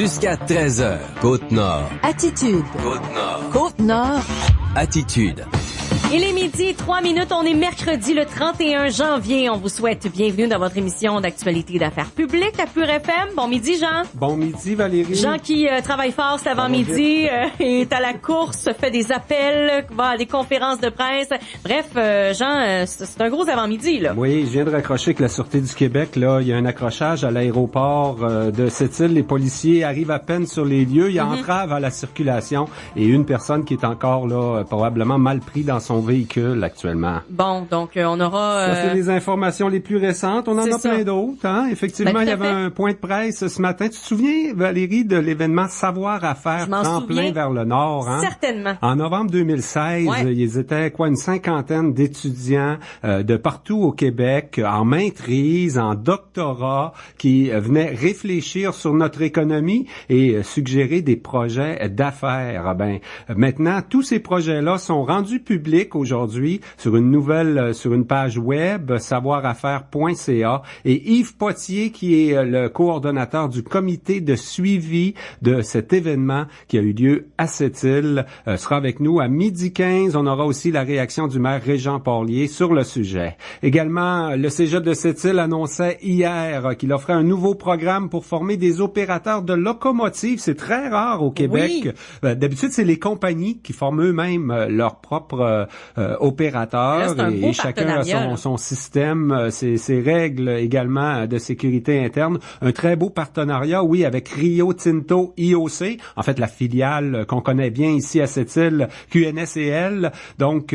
Jusqu'à 13h, Côte-Nord. Attitude. Côte-Nord. Côte-Nord. Attitude. Il est midi, 3 minutes. On est mercredi, le 31 janvier. On vous souhaite bienvenue dans votre émission d'actualité d'affaires publiques à Pure FM. Bon midi, Jean. Bon midi, Valérie. Jean qui travaille fort cet avant-midi, est à la course, fait des appels, va à des conférences de presse. Bref, Jean, c'est un gros avant-midi, là. Oui, je viens de raccrocher que la Sûreté du Québec, là, il y a un accrochage à l'aéroport de Sept-Îles. Les policiers arrivent à peine sur les lieux. Il y a entrave à la circulation et une personne qui est encore, là, probablement mal pris dans son véhicule actuellement. Bon, donc on aura... Ça, c'est les informations les plus récentes. On en a plein d'autres. Hein? Effectivement, il y avait un point de presse ce matin. Tu te souviens, Valérie, de l'événement Savoir à faire tremplin vers le Nord? Hein? Certainement. En novembre 2016, ils étaient une cinquantaine d'étudiants de partout au Québec, en maîtrise, en doctorat, qui venaient réfléchir sur notre économie et suggérer des projets d'affaires. Maintenant, tous ces projets-là sont rendus publics aujourd'hui sur une page web, savoiraffaires.ca, et Yves Potier, qui est le coordonnateur du comité de suivi de cet événement qui a eu lieu à Sept-Îles, sera avec nous à 12h15. On aura aussi la réaction du maire Régent Porlier sur le sujet. Également, le Cégep de Sept-Îles annonçait hier qu'il offrait un nouveau programme pour former des opérateurs de locomotives. C'est très rare au Québec. Oui. D'habitude, c'est les compagnies qui forment eux-mêmes leur propre opérateurs, et chacun a son système, ses règles également de sécurité interne. Un très beau partenariat, oui, avec Rio Tinto IOC, en fait la filiale qu'on connaît bien ici à Sept-Îles, QNSEL. Donc,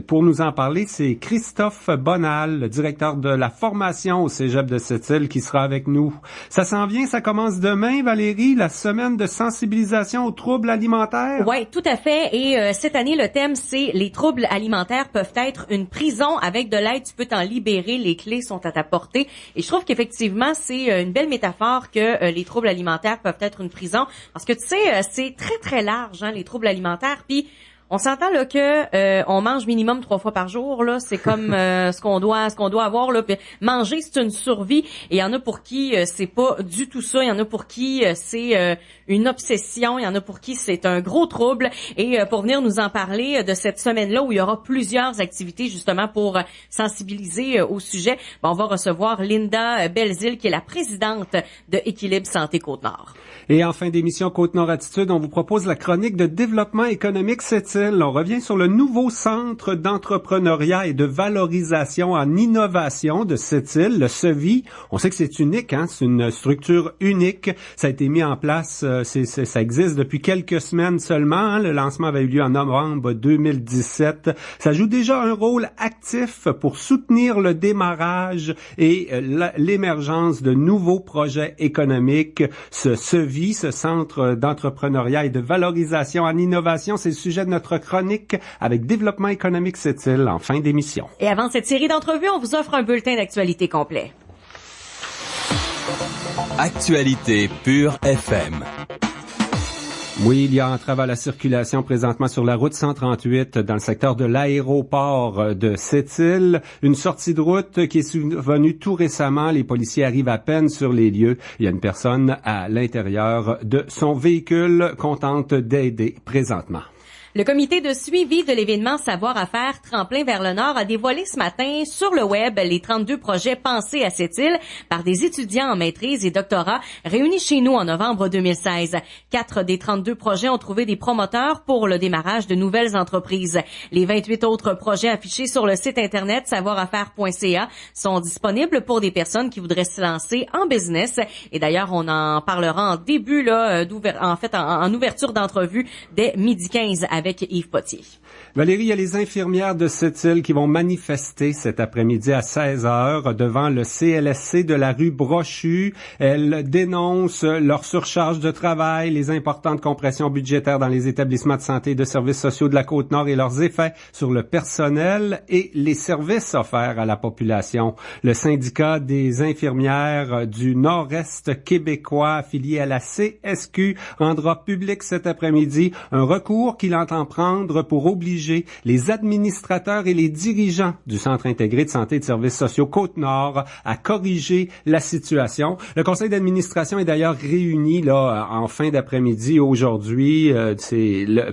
pour nous en parler, c'est Christophe Bonal, le directeur de la formation au Cégep de Sept-Îles, qui sera avec nous. Ça s'en vient, ça commence demain, Valérie, la semaine de sensibilisation aux troubles alimentaires. Oui, tout à fait. Et cette année, le thème, c'est les troubles alimentaires peuvent être une prison. Avec de l'aide, tu peux t'en libérer. Les clés sont à ta portée. Et je trouve qu'effectivement, c'est une belle métaphore que les troubles alimentaires peuvent être une prison. Parce que, tu sais, c'est très, très large, hein, les troubles alimentaires. Puis, on s'entend là que on mange minimum 3 fois par jour, là, c'est comme ce qu'on doit avoir là. Puis manger, c'est une survie, et il y en a pour qui c'est pas du tout ça, il y en a pour qui c'est une obsession, il y en a pour qui c'est un gros trouble. Et pour venir nous en parler de cette semaine-là où il y aura plusieurs activités justement pour sensibiliser au sujet, on va recevoir Linda Belzile, qui est la présidente de Équilibre Santé Côte-Nord. Et en fin d'émission Côte-Nord Attitude, on vous propose la chronique de développement économique Sept-Îles. On revient sur le nouveau centre d'entrepreneuriat et de valorisation en innovation de Sept-Îles, le CEVI. On sait que c'est unique, hein? C'est une structure unique. Ça a été mis en place, ça existe depuis quelques semaines seulement. Hein? Le lancement avait eu lieu en novembre 2017. Ça joue déjà un rôle actif pour soutenir le démarrage et l'émergence de nouveaux projets économiques. Ce CEVI, ce centre d'entrepreneuriat et de valorisation en innovation, c'est le sujet de notre chronique avec Développement économique Sept-Îles en fin d'émission. Et avant cette série d'entrevues, on vous offre un bulletin d'actualité complet. Actualité Pure FM. Oui, il y a entrave à la circulation présentement sur la route 138 dans le secteur de l'aéroport de Sept-Îles. Une sortie de route qui est survenue tout récemment. Les policiers arrivent à peine sur les lieux. Il y a une personne à l'intérieur de son véhicule qu'on tente d'aider présentement. Le comité de suivi de l'événement Savoir à faire tremplin vers le Nord a dévoilé ce matin sur le web les 32 projets pensés à Sept-Îles par des étudiants en maîtrise et doctorat réunis chez nous en novembre 2016. 4 des 32 projets ont trouvé des promoteurs pour le démarrage de nouvelles entreprises. Les 28 autres projets affichés sur le site internet savoiraffaires.ca sont disponibles pour des personnes qui voudraient se lancer en business. Et d'ailleurs, on en parlera en début là, en ouverture d'entrevue dès 12h15 avec Yves Potier. Valérie, il y a les infirmières de Sept-Îles qui vont manifester cet après-midi à 16h devant le CLSC de la rue Brochu. Elles dénoncent leur surcharge de travail, les importantes compressions budgétaires dans les établissements de santé et de services sociaux de la Côte-Nord et leurs effets sur le personnel et les services offerts à la population. Le syndicat des infirmières du Nord-Est québécois affilié à la CSQ rendra public cet après-midi un recours qu'il entend entend prendre pour obliger les administrateurs et les dirigeants du Centre intégré de santé et de services sociaux Côte-Nord à corriger la situation. Le conseil d'administration est d'ailleurs réuni là en fin d'après-midi aujourd'hui.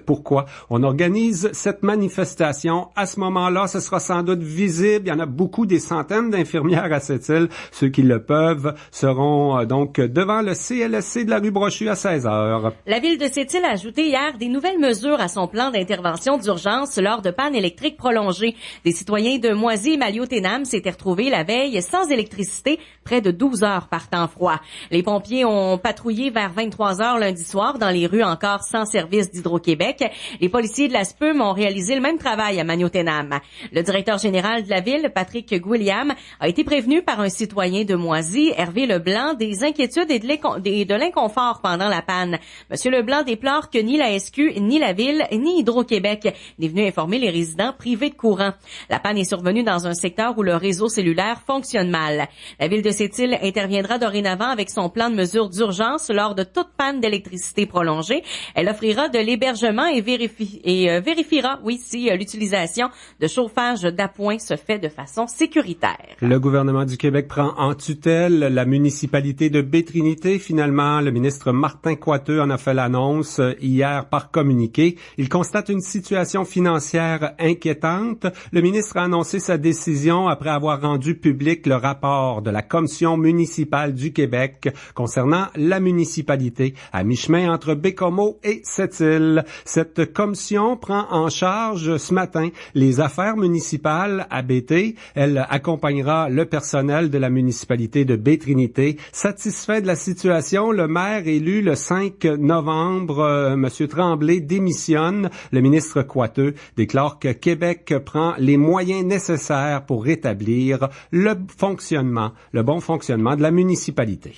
Pourquoi on organise cette manifestation. À ce moment-là, ce sera sans doute visible. Il y en a beaucoup, des centaines d'infirmières à cette île. Ceux qui le peuvent seront donc devant le CLSC de la rue Brochu à 16h. La ville de Sept-Îles a ajouté hier des nouvelles mesures à son plan d'intervention d'urgence lors de pannes électriques prolongées. Des citoyens de Moisy et Maliotenam s'étaient retrouvés la veille sans électricité près de 12 heures par temps froid. Les pompiers ont patrouillé vers 23 heures lundi soir dans les rues encore sans service d'Hydro-Québec. Les policiers de la SPUM ont réalisé le même travail à Maliotenam. Le directeur général de la ville, Patrick Guilliam, a été prévenu par un citoyen de Moisy, Hervé Leblanc, des inquiétudes et de l'inconfort pendant la panne. Monsieur Leblanc déplore que ni la SQ, ni la ville, ni Hydro-Québec n'est venu informer les résidents privés de courant. La panne est survenue dans un secteur où le réseau cellulaire fonctionne mal. La ville de Sept-Îles interviendra dorénavant avec son plan de mesures d'urgence lors de toute panne d'électricité prolongée. Elle offrira de l'hébergement et vérifiera, si l'utilisation de chauffage d'appoint se fait de façon sécuritaire. Le gouvernement du Québec prend en tutelle la municipalité de Baie-Trinité. Finalement, le ministre Martin Coiteux en a fait l'annonce hier par communiqué. Il constate une situation financière inquiétante. Le ministre a annoncé sa décision après avoir rendu public le rapport de la Commission municipale du Québec concernant la municipalité à mi-chemin entre Baie-Comeau et Sept-Îles. Cette commission prend en charge ce matin les affaires municipales à BT. Elle accompagnera le personnel de la municipalité de Baie-Trinité. Satisfait de la situation, le maire élu le 5 novembre, M. Tremblay, démissionne. Le ministre Coiteux déclare que Québec prend les moyens nécessaires pour rétablir le bon fonctionnement de la municipalité.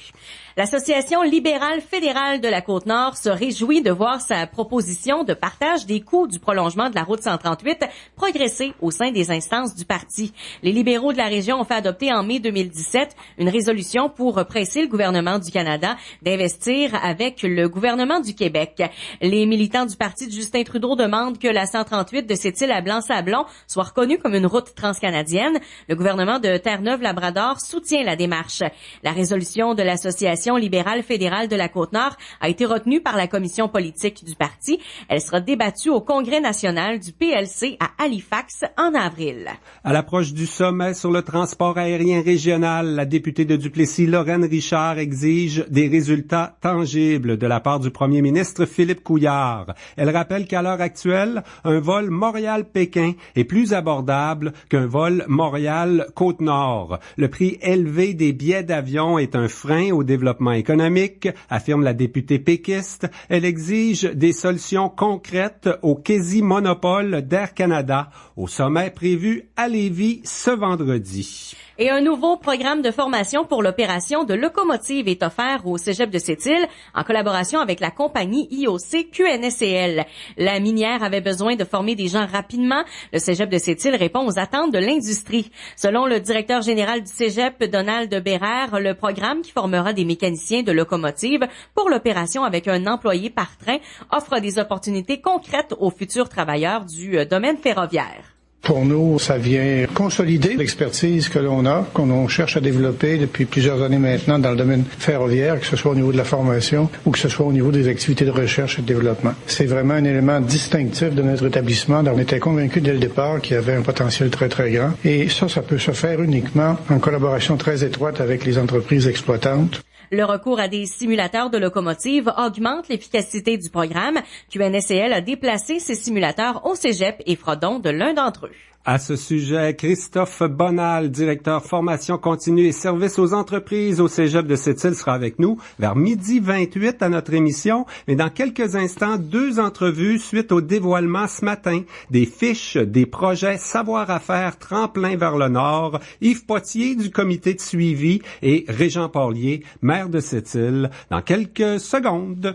L'Association libérale fédérale de la Côte-Nord se réjouit de voir sa proposition de partage des coûts du prolongement de la route 138 progresser au sein des instances du parti. Les libéraux de la région ont fait adopter en mai 2017 une résolution pour presser le gouvernement du Canada d'investir avec le gouvernement du Québec. Les militants du parti de Justin Trudeau demandent que la 138 de Sept-Îles à Blanc-Sablon soit reconnue comme une route transcanadienne. Le gouvernement de Terre-Neuve-Labrador soutient la démarche. La résolution de l'Association libérale fédérale de la Côte-Nord a été retenue par la commission politique du parti. Elle sera débattue au Congrès national du PLC à Halifax en avril. À l'approche du sommet sur le transport aérien régional, la députée de Duplessis, Lorraine Richard, exige des résultats tangibles de la part du premier ministre Philippe Couillard. Elle rappelle qu'à l'heure actuelle, un vol Montréal-Pékin est plus abordable qu'un vol Montréal-Côte-Nord. Le prix élevé des billets d'avion est un frein au développement économique, affirme la députée péquiste. Elle exige des solutions concrètes au quasi-monopole d'Air Canada au sommet prévu à Lévis ce vendredi. Et un nouveau programme de formation pour l'opération de locomotive est offert au Cégep de Sept-Îles en collaboration avec la compagnie IOC QNSCL. La minière avait besoin de former des gens rapidement. Le Cégep de Sept-Îles répond aux attentes de l'industrie. Selon le directeur général du Cégep, Donald Bérère, le programme qui formera des mécaniciens de locomotive pour l'opération avec un employé par train offre des opportunités concrètes aux futurs travailleurs du domaine ferroviaire. Pour nous, ça vient consolider l'expertise que l'on a, qu'on cherche à développer depuis plusieurs années maintenant dans le domaine ferroviaire, que ce soit au niveau de la formation ou que ce soit au niveau des activités de recherche et de développement. C'est vraiment un élément distinctif de notre établissement. On était convaincus dès le départ qu'il y avait un potentiel très, très grand. Et ça peut se faire uniquement en collaboration très étroite avec les entreprises exploitantes. Le recours à des simulateurs de locomotive augmente l'efficacité du programme. QNSCL a déplacé ces simulateurs au Cégep et fera don de l'un d'entre eux. À ce sujet, Christophe Bonal, directeur formation continue et services aux entreprises au Cégep de Sept-Îles, sera avec nous vers 12h28 à notre émission. Mais dans quelques instants, 2 entrevues suite au dévoilement ce matin des fiches des projets Savoir à faire tremplin vers le Nord. Yves Potier du comité de suivi et Régent Porlier, maire de Sept-Îles, dans quelques secondes.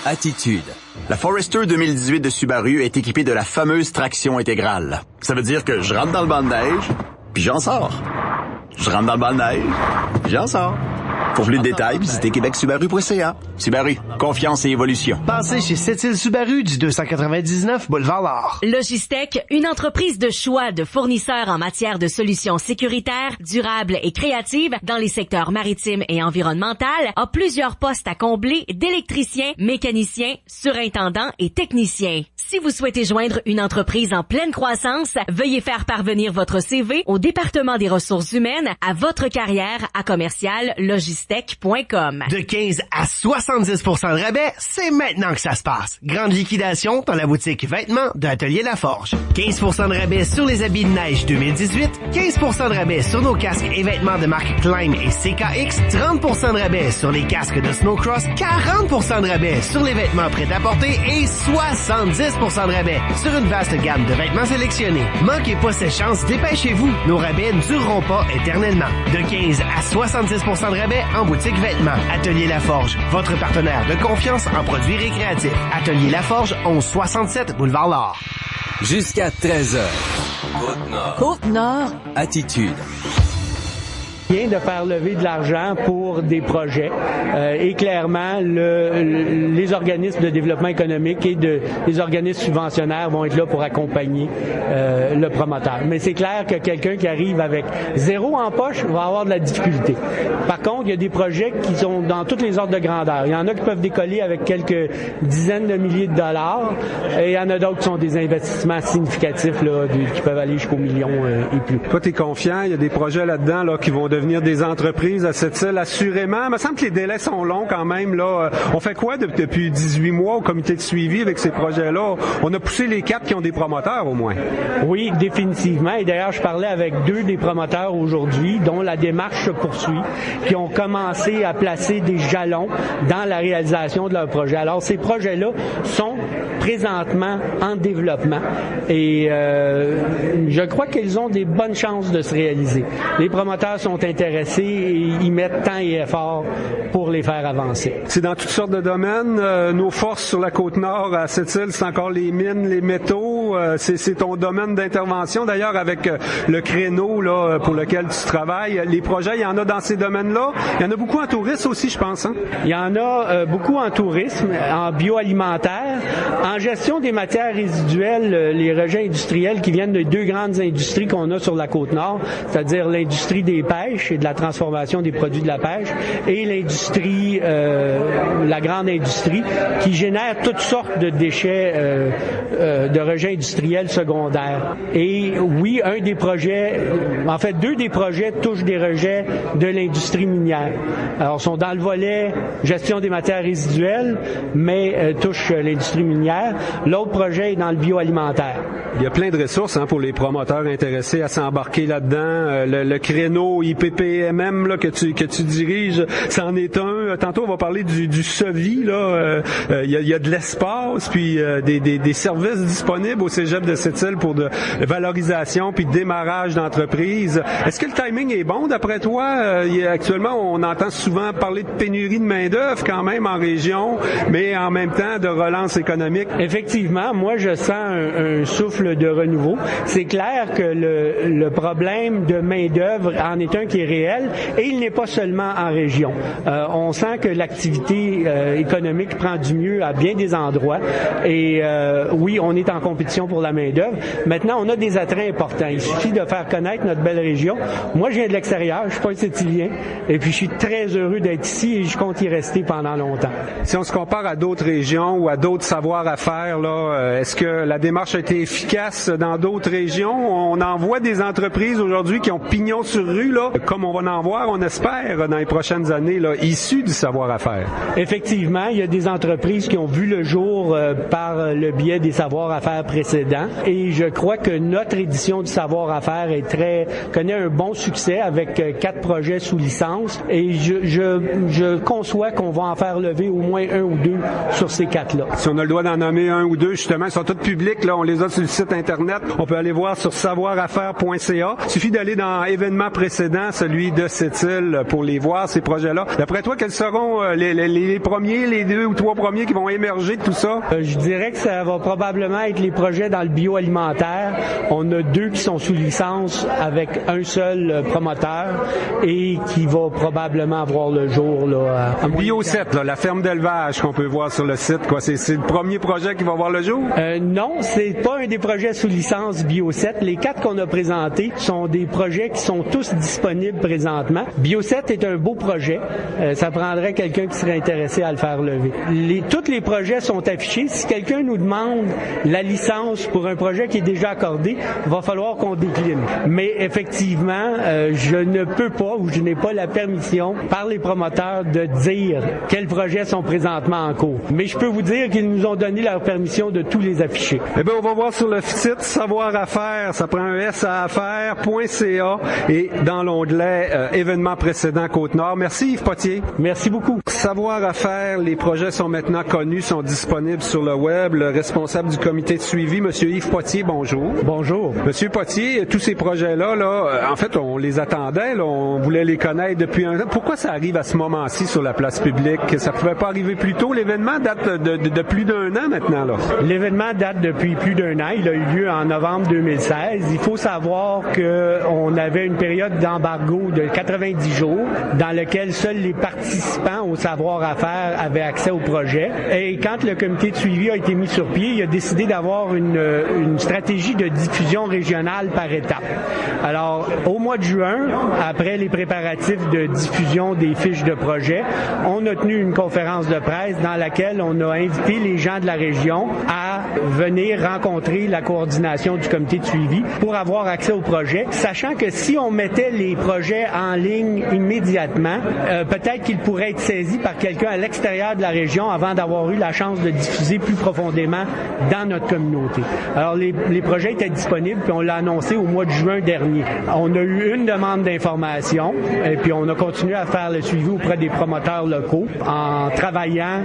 Attitude. La Forester 2018 de Subaru est équipée de la fameuse traction intégrale. Ça veut dire que je rentre dans le banc de neige, puis j'en sors. Je rentre dans le banc de neige, puis j'en sors. Pour plus de détails, visitez québecsubaru.ca. Subaru, confiance et évolution. Passez chez Sept-Îles Subaru du 299 Boulevard L'Or. Logistec, une entreprise de choix de fournisseurs en matière de solutions sécuritaires, durables et créatives dans les secteurs maritimes et environnemental, a plusieurs postes à combler d'électriciens, mécaniciens, surintendants et techniciens. Si vous souhaitez joindre une entreprise en pleine croissance, veuillez faire parvenir votre CV au département des ressources humaines à votre carrière à commercial logistec.com. De 15 à 70 % de rabais, c'est maintenant que ça se passe. Grande liquidation dans la boutique vêtements de Atelier Laforge. 15 % de rabais sur les habits de neige 2018, 15 % de rabais sur nos casques et vêtements de marque Climb et CKX, 30 % de rabais sur les casques de Snowcross, 40 % de rabais sur les vêtements prêt-à-porter et 70 % de rabais sur une vaste gamme de vêtements sélectionnés. Manquez pas cette chance, dépêchez-vous. Nos rabais ne dureront pas éternellement. De 15 à 70 % de rabais en boutique vêtements. Atelier Laforge, votre partenaire de confiance en produits récréatifs. Atelier Laforge, 1167 Boulevard L'Or. Jusqu'à 13h. Côte-Nord. Côte-Nord. Attitude. De faire lever de l'argent pour des projets et clairement les organismes de développement économique et les organismes subventionnaires vont être là pour accompagner le promoteur. Mais c'est clair que quelqu'un qui arrive avec zéro en poche va avoir de la difficulté. Par contre, il y a des projets qui sont dans toutes les ordres de grandeur. Il y en a qui peuvent décoller avec quelques dizaines de milliers de dollars et il y en a d'autres qui sont des investissements significatifs là, qui peuvent aller jusqu'au million et plus. Toi, t'es confiant? Il y a des projets là-dedans là, qui vont devenir des entreprises à cette île, assurément. Il me semble que les délais sont longs quand même. Là. On fait quoi depuis 18 mois au comité de suivi avec ces projets-là? On a poussé les caps qui ont des promoteurs au moins. Oui, définitivement. Et d'ailleurs, je parlais avec 2 des promoteurs aujourd'hui, dont la démarche se poursuit, qui ont commencé à placer des jalons dans la réalisation de leur projet. Alors, ces projets-là sont présentement en développement et je crois qu'ils ont des bonnes chances de se réaliser. Les promoteurs sont intéressés et ils mettent temps et effort pour les faire avancer. C'est dans toutes sortes de domaines. Nos forces sur la Côte-Nord, à cette île, c'est encore les mines, les métaux. C'est ton domaine d'intervention. D'ailleurs, avec le créneau là, pour lequel tu travailles, les projets, il y en a dans ces domaines-là. Il y en a beaucoup en tourisme aussi, je pense. Hein? Il y en a beaucoup en tourisme, en bioalimentaire, en gestion des matières résiduelles, les rejets industriels qui viennent de 2 grandes industries qu'on a sur la Côte-Nord, c'est-à-dire l'industrie des pêches et de la transformation des produits de la pêche et l'industrie, la grande industrie qui génère toutes sortes de déchets de rejets industriels secondaires. Et oui, un des projets, en fait 2 des projets touchent des rejets de l'industrie minière. Alors, sont dans le volet gestion des matières résiduelles, mais touchent l'industrie minière. L'autre projet est dans le bioalimentaire. Il y a plein de ressources pour les promoteurs intéressés à s'embarquer là-dedans. Le créneau IPPMM là, que tu diriges, c'en est un. Tantôt, on va parler du SEVI. Là. Il y a de l'espace, puis des services disponibles au cégep de Sept-Îles pour de valorisation puis de démarrage d'entreprise. Est-ce que le timing est bon d'après toi? Actuellement, on entend souvent parler de pénurie de main-d'œuvre quand même en région, mais en même temps de relance économique. Effectivement, moi je sens un souffle de renouveau. C'est clair que le problème de main-d'œuvre en est un qui est réel et il n'est pas seulement en région. On sent que l'activité économique prend du mieux à bien des endroits et oui, on est en compétition pour la main-d'œuvre. Maintenant, on a des attraits importants. Il suffit de faire connaître notre belle région. Moi, je viens de l'extérieur, je suis pas un Sétilien et puis je suis très heureux d'être ici et je compte y rester pendant longtemps. Si on se compare à d'autres régions ou à d'autres savoirs à faire, là, est-ce que la démarche a été efficace dans d'autres régions? On en voit des entreprises aujourd'hui qui ont pignon sur rue, là, comme on va en voir, on espère, dans les prochaines années, là, issues du savoir-à-faire. Effectivement, il y a des entreprises qui ont vu le jour par le biais des savoirs-à-faire précédents et je crois que notre édition du savoir-à-faire connaît un bon succès avec 4 projets sous licence et je conçois qu'on va en faire lever au moins 1 ou 2 sur ces 4-là. Si on a le droit d'en nommer 1 ou 2, justement, ils sont tous publics, là, on les a sur le site Internet, on peut aller voir sur savoiraffaires.ca. Il suffit d'aller dans événements précédents, celui de cette île, pour les voir, ces projets-là. D'après toi, quels seront les premiers, les 2 ou 3 premiers qui vont émerger de tout ça? Je dirais que ça va probablement être les projets projets dans le bioalimentaire. On a 2 qui sont sous licence avec un seul promoteur et qui va probablement voir le jour là. Bio7, là, la ferme d'élevage qu'on peut voir sur le site, quoi. C'est le premier projet qui va voir le jour? Non, c'est pas un des projets sous licence Bio7. Les 4 qu'on a présentés sont des projets qui sont tous disponibles présentement. Bio7 est un beau projet. Ça prendrait quelqu'un qui serait intéressé à le faire lever. Tous les projets sont affichés. Si quelqu'un nous demande la licence pour un projet qui est déjà accordé, il va falloir qu'on décline. Mais effectivement, je ne peux pas ou je n'ai pas la permission par les promoteurs de dire quels projets sont présentement en cours. Mais je peux vous dire qu'ils nous ont donné leur permission de tous les afficher. Eh bien, on va voir sur le site Savoir à faire. Ça prend un saaffaire.ca et dans l'onglet événements précédents Côte-Nord. Merci Yves Potier. Merci beaucoup. Savoir à faire, les projets sont maintenant connus, sont disponibles sur le web. Le responsable du comité de suivi, Monsieur Yves Potier, bonjour. Bonjour. Monsieur Potier, tous ces projets-là, en fait, on les attendait, là, on voulait les connaître depuis un an. Pourquoi ça arrive à ce moment-ci sur la place publique? Ça pouvait pas arriver plus tôt? L'événement date de plus d'un an maintenant, là. L'événement date depuis plus d'un an. Il a eu lieu en novembre 2016. Il faut savoir qu'on avait une période d'embargo de 90 jours dans lequel seuls les participants au savoir à faire avaient accès au projet. Et quand le comité de suivi a été mis sur pied, il a décidé d'avoir une stratégie de diffusion régionale par étapes. Alors, au mois de juin, après les préparatifs de diffusion des fiches de projet, on a tenu une conférence de presse dans laquelle on a invité les gens de la région à venir rencontrer la coordination du comité de suivi pour avoir accès au projet, sachant que si on mettait les projets en ligne immédiatement, peut-être qu'ils pourraient être saisis par quelqu'un à l'extérieur de la région avant d'avoir eu la chance de diffuser plus profondément dans notre communauté. Alors, les projets étaient disponibles, puis on l'a annoncé au mois de juin dernier. On a eu une demande d'information, et puis on a continué à faire le suivi auprès des promoteurs locaux en travaillant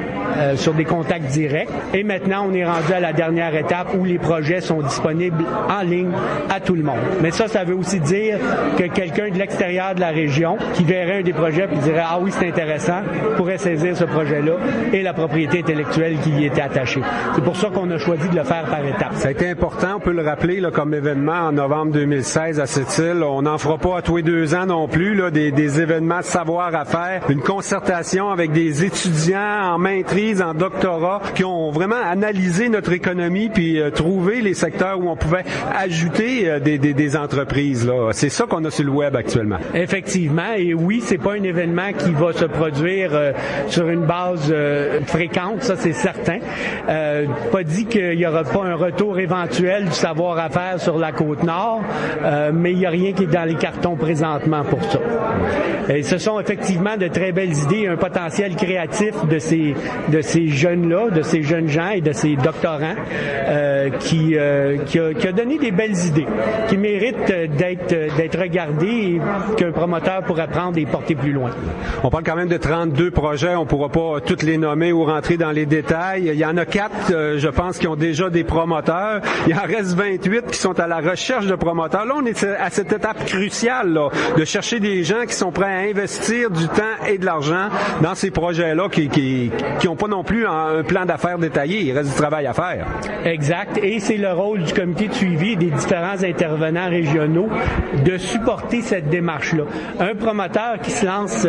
sur des contacts directs. Et maintenant, on est rendu à la dernière étape où les projets sont disponibles en ligne à tout le monde. Mais ça veut aussi dire que quelqu'un de l'extérieur de la région qui verrait un des projets et dirait « Ah oui, c'est intéressant », pourrait saisir ce projet-là et la propriété intellectuelle qui y était attachée. C'est pour ça qu'on a choisi de le faire par étapes. Ça a été important, on peut le rappeler là, comme événement en novembre 2016 à cette île. On n'en fera pas à tous les 2 ans non plus, là, des événements de savoir à faire, une concertation avec des étudiants en maîtrise, en doctorat, qui ont vraiment analysé notre économie puis trouvé les secteurs où on pouvait ajouter des entreprises. Là. C'est ça qu'on a sur le web actuellement. Effectivement, et oui, c'est pas un événement qui va se produire sur une base fréquente, ça c'est certain. Pas dit qu'il y aura pas un retour éventuel du savoir-à-faire sur la Côte-Nord, mais il n'y a rien qui est dans les cartons présentement pour ça. Et ce sont effectivement de très belles idées, un potentiel créatif de ces jeunes-là, de ces jeunes gens et de ces doctorants qui a donné des belles idées, qui méritent d'être regardées et qu'un promoteur pourrait prendre et porter plus loin. On parle quand même de 32 projets, on pourra pas toutes les nommer ou rentrer dans les détails. Il y en a 4, je pense, qui ont déjà des promoteurs. Il en reste 28 qui sont à la recherche de promoteurs. Là, on est à cette étape cruciale là, de chercher des gens qui sont prêts à investir du temps et de l'argent dans ces projets-là qui n'ont pas non plus un plan d'affaires détaillé. Il reste du travail à faire. Exact. Et c'est le rôle du comité de suivi et des différents intervenants régionaux de supporter cette démarche-là. Un promoteur qui se lance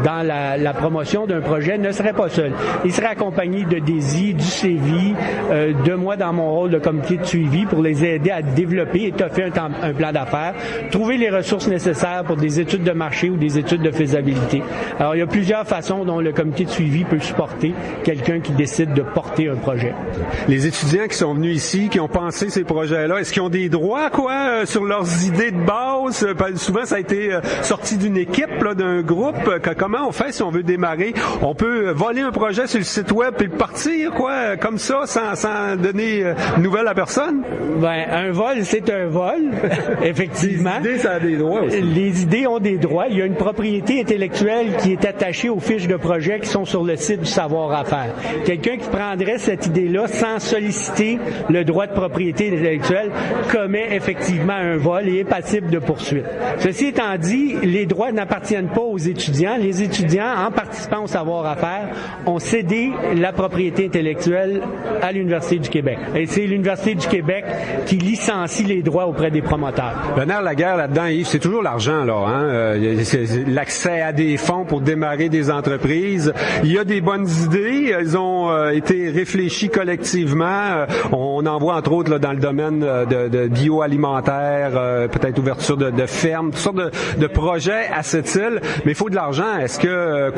dans la promotion d'un projet ne serait pas seul. Il serait accompagné de DESI, du CEVI, de moi dans mon rôle de comité de suivi pour les aider à développer et étoffer un plan d'affaires, trouver les ressources nécessaires pour des études de marché ou des études de faisabilité. Alors, il y a plusieurs façons dont le comité de suivi peut supporter quelqu'un qui décide de porter un projet. Les étudiants qui sont venus ici, qui ont pensé ces projets-là, est-ce qu'ils ont des droits, sur leurs idées de base? Souvent, ça a été sorti d'une équipe, là, d'un groupe. Comment on fait si on veut démarrer? On peut voler un projet sur le site web et partir, comme ça, sans donner de nouvelles à personne? Un vol, c'est un vol, effectivement. Les idées, ça a des droits aussi. Les idées ont des droits. Il y a une propriété intellectuelle qui est attachée aux fiches de projet qui sont sur le site du savoir-à-faire. Quelqu'un qui prendrait cette idée-là sans solliciter le droit de propriété intellectuelle commet effectivement un vol et est passible de poursuite. Ceci étant dit, les droits n'appartiennent pas aux étudiants. Les étudiants, en participant au savoir-à-faire, ont cédé la propriété intellectuelle à l'Université du Québec. et c'est l'Université du Québec qui licencie les droits auprès des promoteurs. Le nerf de la guerre là-dedans, Yves, c'est toujours l'argent, là. Hein? C'est l'accès à des fonds pour démarrer des entreprises. Il y a des bonnes idées. Elles ont été réfléchies collectivement. On en voit entre autres là, dans le domaine de bioalimentaire, peut-être ouverture de fermes, toutes sortes de projets à cette île. Mais il faut de l'argent. Est-ce que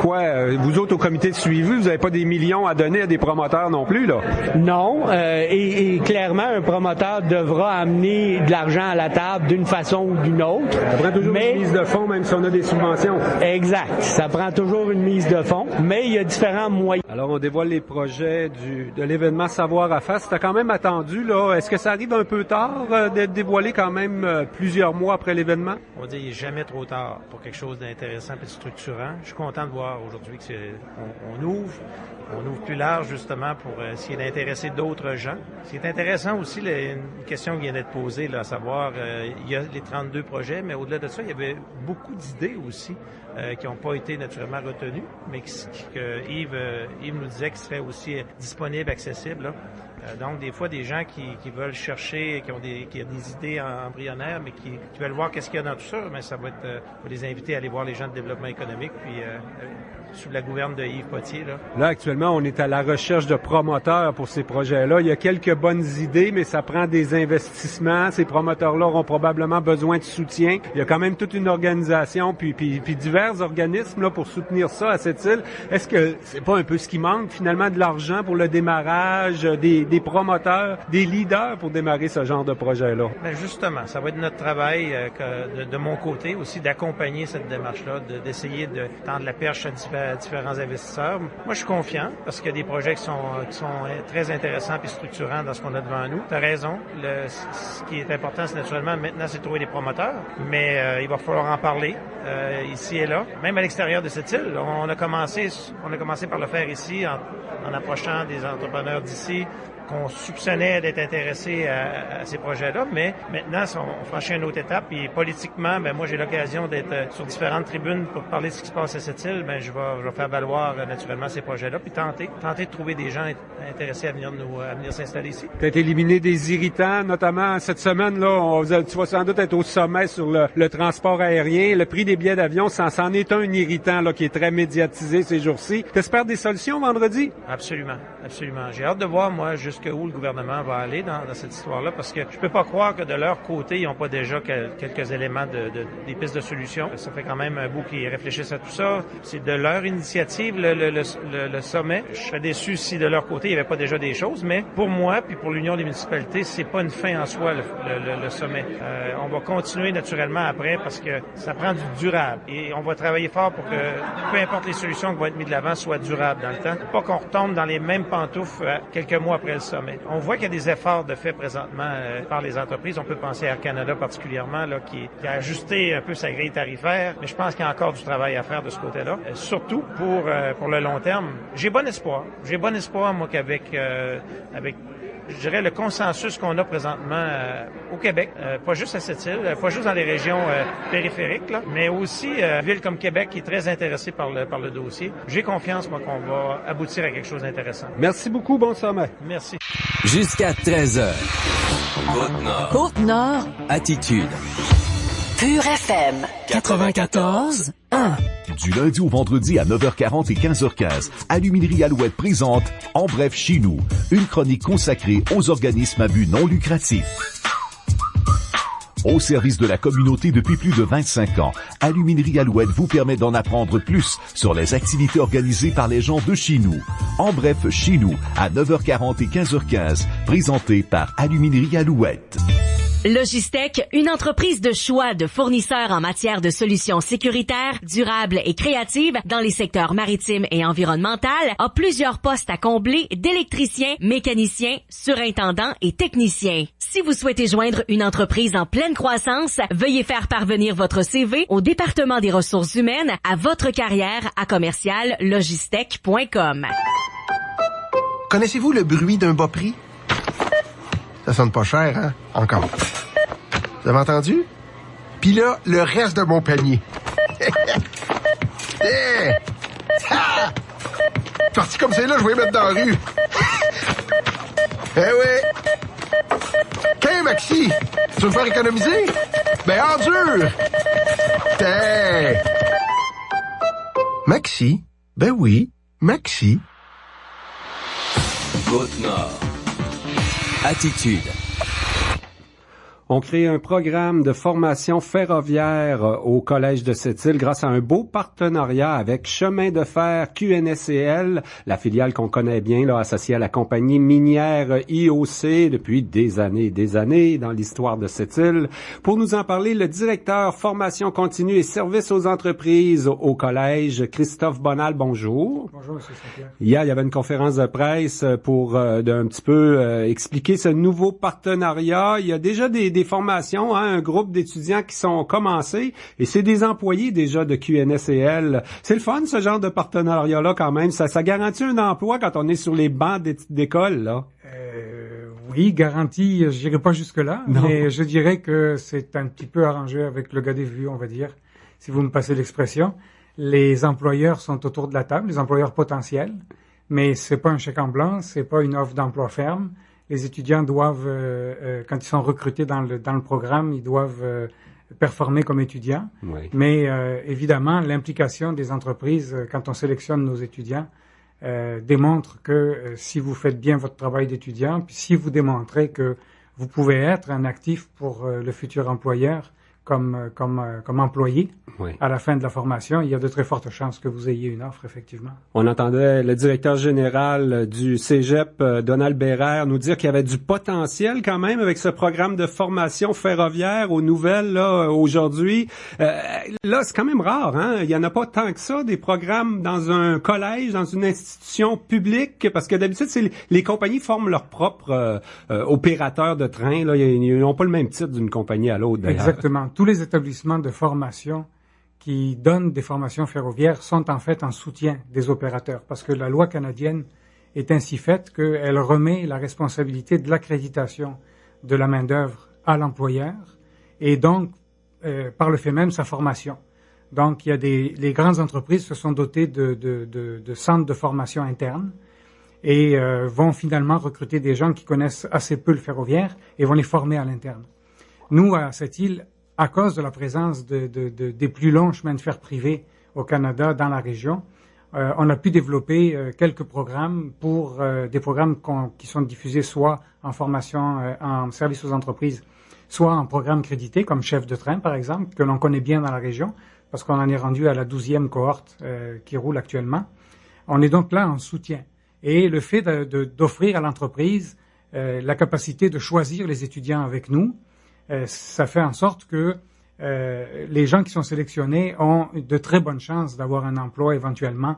vous autres au comité de suivi, vous n'avez pas des millions à donner à des promoteurs non plus, là? Non. Et clairement, un promoteur devra amener de l'argent à la table d'une façon ou d'une autre. Ça prend toujours une mise de fonds, même si on a des subventions. Exact. Ça prend toujours une mise de fonds, mais il y a différents moyens. Alors, on dévoile les projets de l'événement Savoir à faire. C'était quand même attendu, là. Est-ce que ça arrive un peu tard d'être dévoilé quand même plusieurs mois après l'événement? On dit qu'il n'est jamais trop tard pour quelque chose d'intéressant et de structurant. Je suis content de voir aujourd'hui qu'on ouvre plus large justement pour essayer d'intéresser d'autres gens. Ce qui est intéressant aussi, une question qui vient d'être posée, là, à savoir, il y a les 32 projets, mais au-delà de ça, il y avait beaucoup d'idées aussi qui n'ont pas été naturellement retenues, mais que Yves nous disait qu'ils seraient aussi disponibles, accessibles, là. Donc, des fois, des gens qui veulent chercher, qui ont des idées embryonnaires, mais qui veulent voir qu'est-ce qu'il y a dans tout ça, mais ça va être pour les inviter à aller voir les gens de développement économique, puis sous la gouverne de Yves Potier. Là, actuellement, on est à la recherche de promoteurs pour ces projets-là. Il y a quelques bonnes idées, mais ça prend des investissements. Ces promoteurs-là auront probablement besoin de soutien. Il y a quand même toute une organisation, puis divers organismes là pour soutenir ça à cette île. Est-ce que c'est pas un peu ce qui manque, finalement, de l'argent pour le démarrage, des promoteurs, des leaders pour démarrer ce genre de projet-là? Bien justement, ça va être notre travail de mon côté aussi, d'accompagner cette démarche-là, d'essayer de tendre la perche à différents investisseurs. Moi, je suis confiant parce qu'il y a des projets qui sont très intéressants et structurants dans ce qu'on a devant nous. Tu as raison. Ce qui est important, c'est naturellement, maintenant, c'est de trouver des promoteurs, mais il va falloir en parler ici et là. Même à l'extérieur de cette île, on a commencé par le faire ici en approchant des entrepreneurs d'ici qu'on soupçonnait d'être intéressés à ces projets-là, mais maintenant, on franchit une autre étape, et politiquement, moi, j'ai l'occasion d'être sur différentes tribunes pour parler de ce qui se passe à cette île, je vais faire valoir, naturellement, ces projets-là, puis tenter de trouver des gens intéressés à venir s'installer ici. Peut-être éliminer des irritants, notamment cette semaine-là, tu vas sans doute être au sommet sur le transport aérien. Le prix des billets d'avion, c'en est un irritant là qui est très médiatisé ces jours-ci. T'espères des solutions vendredi? Absolument. J'ai hâte de voir, moi, jusqu'où le gouvernement va aller dans cette histoire-là, parce que je peux pas croire que de leur côté, ils n'ont pas déjà quelques éléments des pistes de solutions. Ça fait quand même un bout qu'ils réfléchissent à tout ça. C'est de leur initiative, le sommet. Je serais déçu si de leur côté, il n'y avait pas déjà des choses, mais pour moi, puis pour l'Union des municipalités, c'est pas une fin en soi, le sommet. On va continuer naturellement après, parce que ça prend du durable. Et on va travailler fort pour que, peu importe les solutions qui vont être mises de l'avant, soient durables dans le temps. Pas qu'on retombe dans les mêmes pantoufles quelques mois après le sommet. On voit qu'il y a des efforts de fait présentement par les entreprises. On peut penser à Air Canada particulièrement, là, qui a ajusté un peu sa grille tarifaire, mais je pense qu'il y a encore du travail à faire de ce côté-là. Surtout pour le long terme. J'ai bon espoir. Moi, qu'avec je dirais, le consensus qu'on a présentement au Québec, pas juste à cette île, pas juste dans les régions périphériques, là, mais aussi une ville comme Québec qui est très intéressée par le dossier. J'ai confiance, moi, qu'on va aboutir à quelque chose d'intéressant. Merci beaucoup, bon sommet. Merci. Jusqu'à 13h. Côte-Nord. Attitude. Pure FM. 94.1. Du lundi au vendredi à 9h40 et 15h15, Aluminerie Alouette présente En bref chez nous, une chronique consacrée aux organismes à but non lucratif. Au service de la communauté depuis plus de 25 ans, Aluminerie Alouette vous permet d'en apprendre plus sur les activités organisées par les gens de chez nous. En bref, chez nous, à 9h40 et 15h15, présenté par Aluminerie Alouette. Logistec, une entreprise de choix de fournisseurs en matière de solutions sécuritaires, durables et créatives dans les secteurs maritimes et environnemental, a plusieurs postes à combler d'électriciens, mécaniciens, surintendants et techniciens. Si vous souhaitez joindre une entreprise en pleine croissance, veuillez faire parvenir votre CV au département des ressources humaines à votrecarrière@commerciallogistec.com. Connaissez-vous le bruit d'un bas prix? Ça sonne pas cher, hein? Encore. Vous avez entendu? Puis là, le reste de mon panier. Hey! Ah! Parti comme c'est là, je vais les mettre dans la rue. Eh oui! Tiens, Maxi, tu veux me faire économiser? Ben, endure! Tiens! Maxi? Ben oui, Maxi. Côte-Nord. Attitude. On crée un programme de formation ferroviaire au Collège de Sept-Îles grâce à un beau partenariat avec Chemin de fer QNSCL, la filiale qu'on connaît bien, là, associée à la compagnie minière IOC depuis des années dans l'histoire de Sept-Îles. Pour nous en parler, le directeur formation continue et services aux entreprises au Collège, Christophe Bonal, bonjour. Bonjour, M. Saint-Pierre. Hier, il y avait une conférence de presse pour d'un petit peu expliquer ce nouveau partenariat. Il y a déjà des formations, hein, un groupe d'étudiants qui sont commencés et c'est des employés déjà de QNSCL. C'est le fun, ce genre de partenariat-là quand même. Ça garantit un emploi quand on est sur les bancs d'école, là. Oui, garantie, je dirais pas jusque-là, non. Mais je dirais que c'est un petit peu arrangé avec le gars des vues, on va dire, si vous me passez l'expression. Les employeurs sont autour de la table, les employeurs potentiels, mais c'est pas un chèque en blanc, c'est pas une offre d'emploi ferme. Les étudiants doivent, quand ils sont recrutés dans le programme, ils doivent performer comme étudiants. Oui. Mais évidemment, l'implication des entreprises quand on sélectionne nos étudiants démontre que si vous faites bien votre travail d'étudiant, puis si vous démontrez que vous pouvez être un actif pour le futur employeur comme employé, oui. À la fin de la formation, il y a de très fortes chances que vous ayez une offre, effectivement. On entendait le directeur général du Cégep, Donald Bérère, nous dire qu'il y avait du potentiel quand même avec ce programme de formation ferroviaire aux nouvelles là aujourd'hui. Là, c'est quand même rare, hein? Il y en a pas tant que ça, des programmes dans un collège, dans une institution publique, parce que d'habitude, c'est les compagnies forment leur propre opérateur de train. Là, ils n'ont pas le même titre d'une compagnie à l'autre, d'ailleurs. Exactement. Tous les établissements de formation qui donnent des formations ferroviaires sont en fait en soutien des opérateurs parce que la loi canadienne est ainsi faite qu'elle remet la responsabilité de l'accréditation de la main-d'œuvre à l'employeur et donc, par le fait même, sa formation. Donc, il y a les grandes entreprises se sont dotées de centres de formation internes et vont finalement recruter des gens qui connaissent assez peu le ferroviaire et vont les former à l'interne. Nous, à cette île, à cause de la présence des plus longs chemins de fer privés au Canada, dans la région, on a pu développer quelques programmes pour des programmes qui sont diffusés soit en formation en service aux entreprises, soit en programme crédité, comme chef de train, par exemple, que l'on connaît bien dans la région, parce qu'on en est rendu à la 12e cohorte qui roule actuellement. On est donc là en soutien. Et le fait d'offrir à l'entreprise la capacité de choisir les étudiants avec nous, ça fait en sorte que les gens qui sont sélectionnés ont de très bonnes chances d'avoir un emploi éventuellement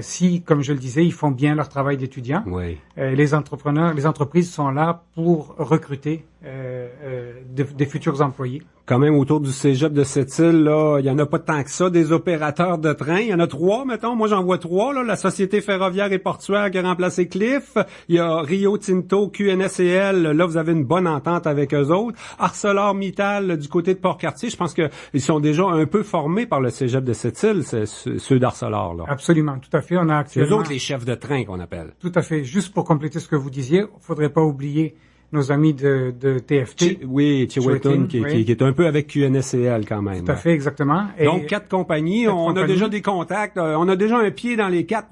si, comme je le disais, ils font bien leur travail d'étudiant. Oui. Les entreprises sont là pour recruter des futurs employés. Quand même, autour du Cégep de Sept-Îles, là, il y en a pas tant que ça, des opérateurs de train. Il y en a 3, mettons. Moi, j'en vois 3, là. La Société ferroviaire et portuaire qui a remplacé Cliff. Il y a Rio Tinto, QNSCL. Là, vous avez une bonne entente avec eux autres. ArcelorMittal, du côté de Port-Cartier. Je pense qu'ils sont déjà un peu formés par le Cégep de Sept-Îles, ceux d'Arcelor, là. Absolument. Tout à fait. On a actuellement... C'est eux autres les chefs de train qu'on appelle. Tout à fait. Juste pour compléter ce que vous disiez, faudrait pas oublier nos amis de TFT. Oui, Chiwetin, qui est un peu avec QNSCL quand même. Tout à fait, exactement. Et donc, 4 compagnies, on a déjà des contacts, on a déjà un pied dans les 4.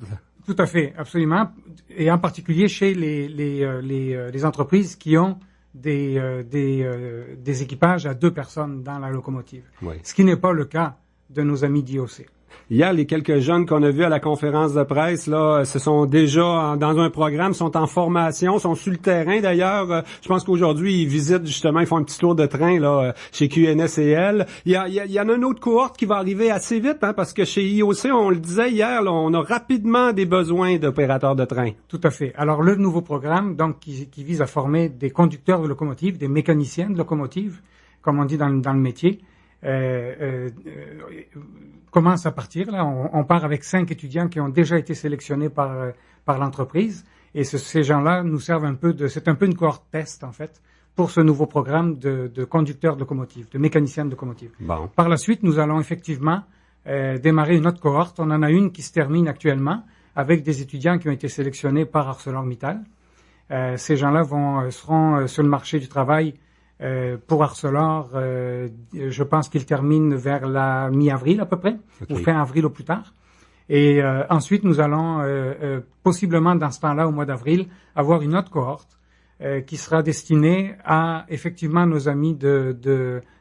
Tout à fait, absolument. Et en particulier chez les entreprises qui ont des équipages à 2 personnes dans la locomotive. Oui. Ce qui n'est pas le cas de nos amis d'IOC. Hier, les quelques jeunes qu'on a vus à la conférence de presse, là, se sont déjà dans un programme, sont en formation, sont sur le terrain d'ailleurs. Je pense qu'aujourd'hui, ils visitent justement, ils font un petit tour de train là chez QNSCL. Il y en a une autre cohorte qui va arriver assez vite, hein, parce que chez IOC, on le disait hier, là, on a rapidement des besoins d'opérateurs de train. Tout à fait. Alors, le nouveau programme, donc, qui vise à former des conducteurs de locomotives, des mécaniciens de locomotives, comme on dit dans le métier, commence à partir. Là, on part avec 5 étudiants qui ont déjà été sélectionnés par l'entreprise, et ces gens-là nous servent c'est un peu une cohorte test en fait pour ce nouveau programme de conducteurs de locomotives, de mécaniciens de locomotives. Bon. Par la suite, nous allons effectivement démarrer une autre cohorte. On en a une qui se termine actuellement avec des étudiants qui ont été sélectionnés par ArcelorMittal. Ces gens-là seront sur le marché du travail Pour Arcelor, je pense qu'il termine vers la mi-avril à peu près, ou fin avril au plus tard. Et ensuite, nous allons possiblement dans ce temps-là, au mois d'avril, avoir une autre cohorte qui sera destinée à effectivement nos amis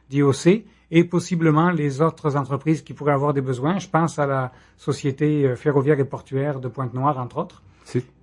d'IOC et possiblement les autres entreprises qui pourraient avoir des besoins. Je pense à la Société ferroviaire et portuaire de Pointe-Noire, entre autres,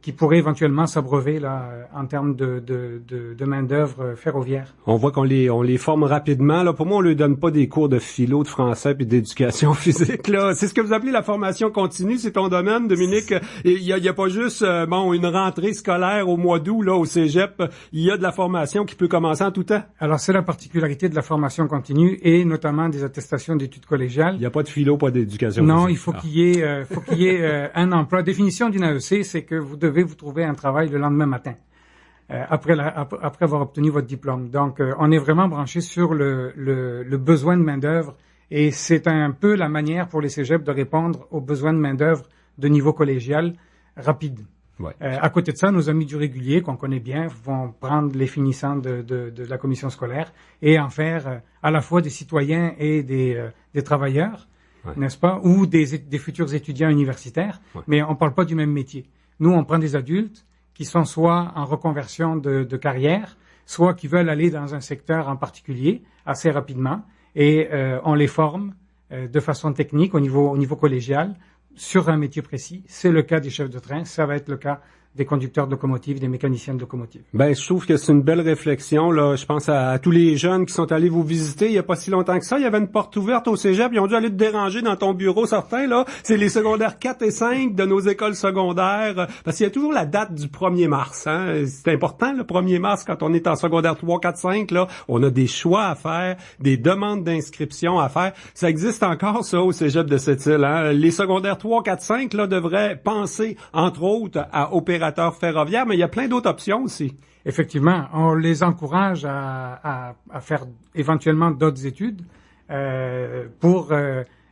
qui pourrait éventuellement s'abreuver là en termes de main-d'œuvre ferroviaire. On voit qu'on les forme rapidement. Là, pour moi, on ne leur donne pas des cours de philo, de français puis d'éducation physique. Là, c'est ce que vous appelez la formation continue, c'est ton domaine, Dominique. Il y a pas juste une rentrée scolaire au mois d'août là au cégep. Il y a de la formation qui peut commencer en tout temps. Alors c'est la particularité de la formation continue et notamment des attestations d'études collégiales. Il n'y a pas de philo, pas d'éducation non, physique. Il faut qu'il y ait un emploi. La définition d'une AEC, c'est que vous devez vous trouver un travail le lendemain matin, après avoir obtenu votre diplôme. Donc, on est vraiment branché sur le besoin de main-d'œuvre et c'est un peu la manière pour les cégeps de répondre aux besoins de main-d'œuvre de niveau collégial rapide. Ouais. À côté de ça, nos amis du régulier, qu'on connaît bien, vont prendre les finissants de la commission scolaire et en faire à la fois des citoyens et des travailleurs. Ouais. N'est-ce pas, ou des futurs étudiants universitaires, mais on parle pas du même métier. Nous, on prend des adultes qui sont soit en reconversion de carrière, soit qui veulent aller dans un secteur en particulier assez rapidement, et on les forme de façon technique au niveau collégial sur un métier précis. C'est le cas des chefs de train, ça va être le cas des conducteurs de locomotives, des mécaniciens de locomotives. Ben, je trouve que c'est une belle réflexion, là. Je pense à tous les jeunes qui sont allés vous visiter il y a pas si longtemps que ça. Il y avait une porte ouverte au cégep. Ils ont dû aller te déranger dans ton bureau, certains, là. C'est les secondaires 4 et 5 de nos écoles secondaires. Parce qu'il y a toujours la date du 1er mars, hein. C'est important, le 1er mars, quand on est en secondaire 3, 4, 5, là. On a des choix à faire, des demandes d'inscription à faire. Ça existe encore, ça, au cégep de Sept-Îles, hein. Les secondaires 3, 4, 5, là, devraient penser, entre autres, à opérateurs ferroviaires, mais il y a plein d'autres options aussi. Effectivement, on les encourage à faire éventuellement d'autres études pour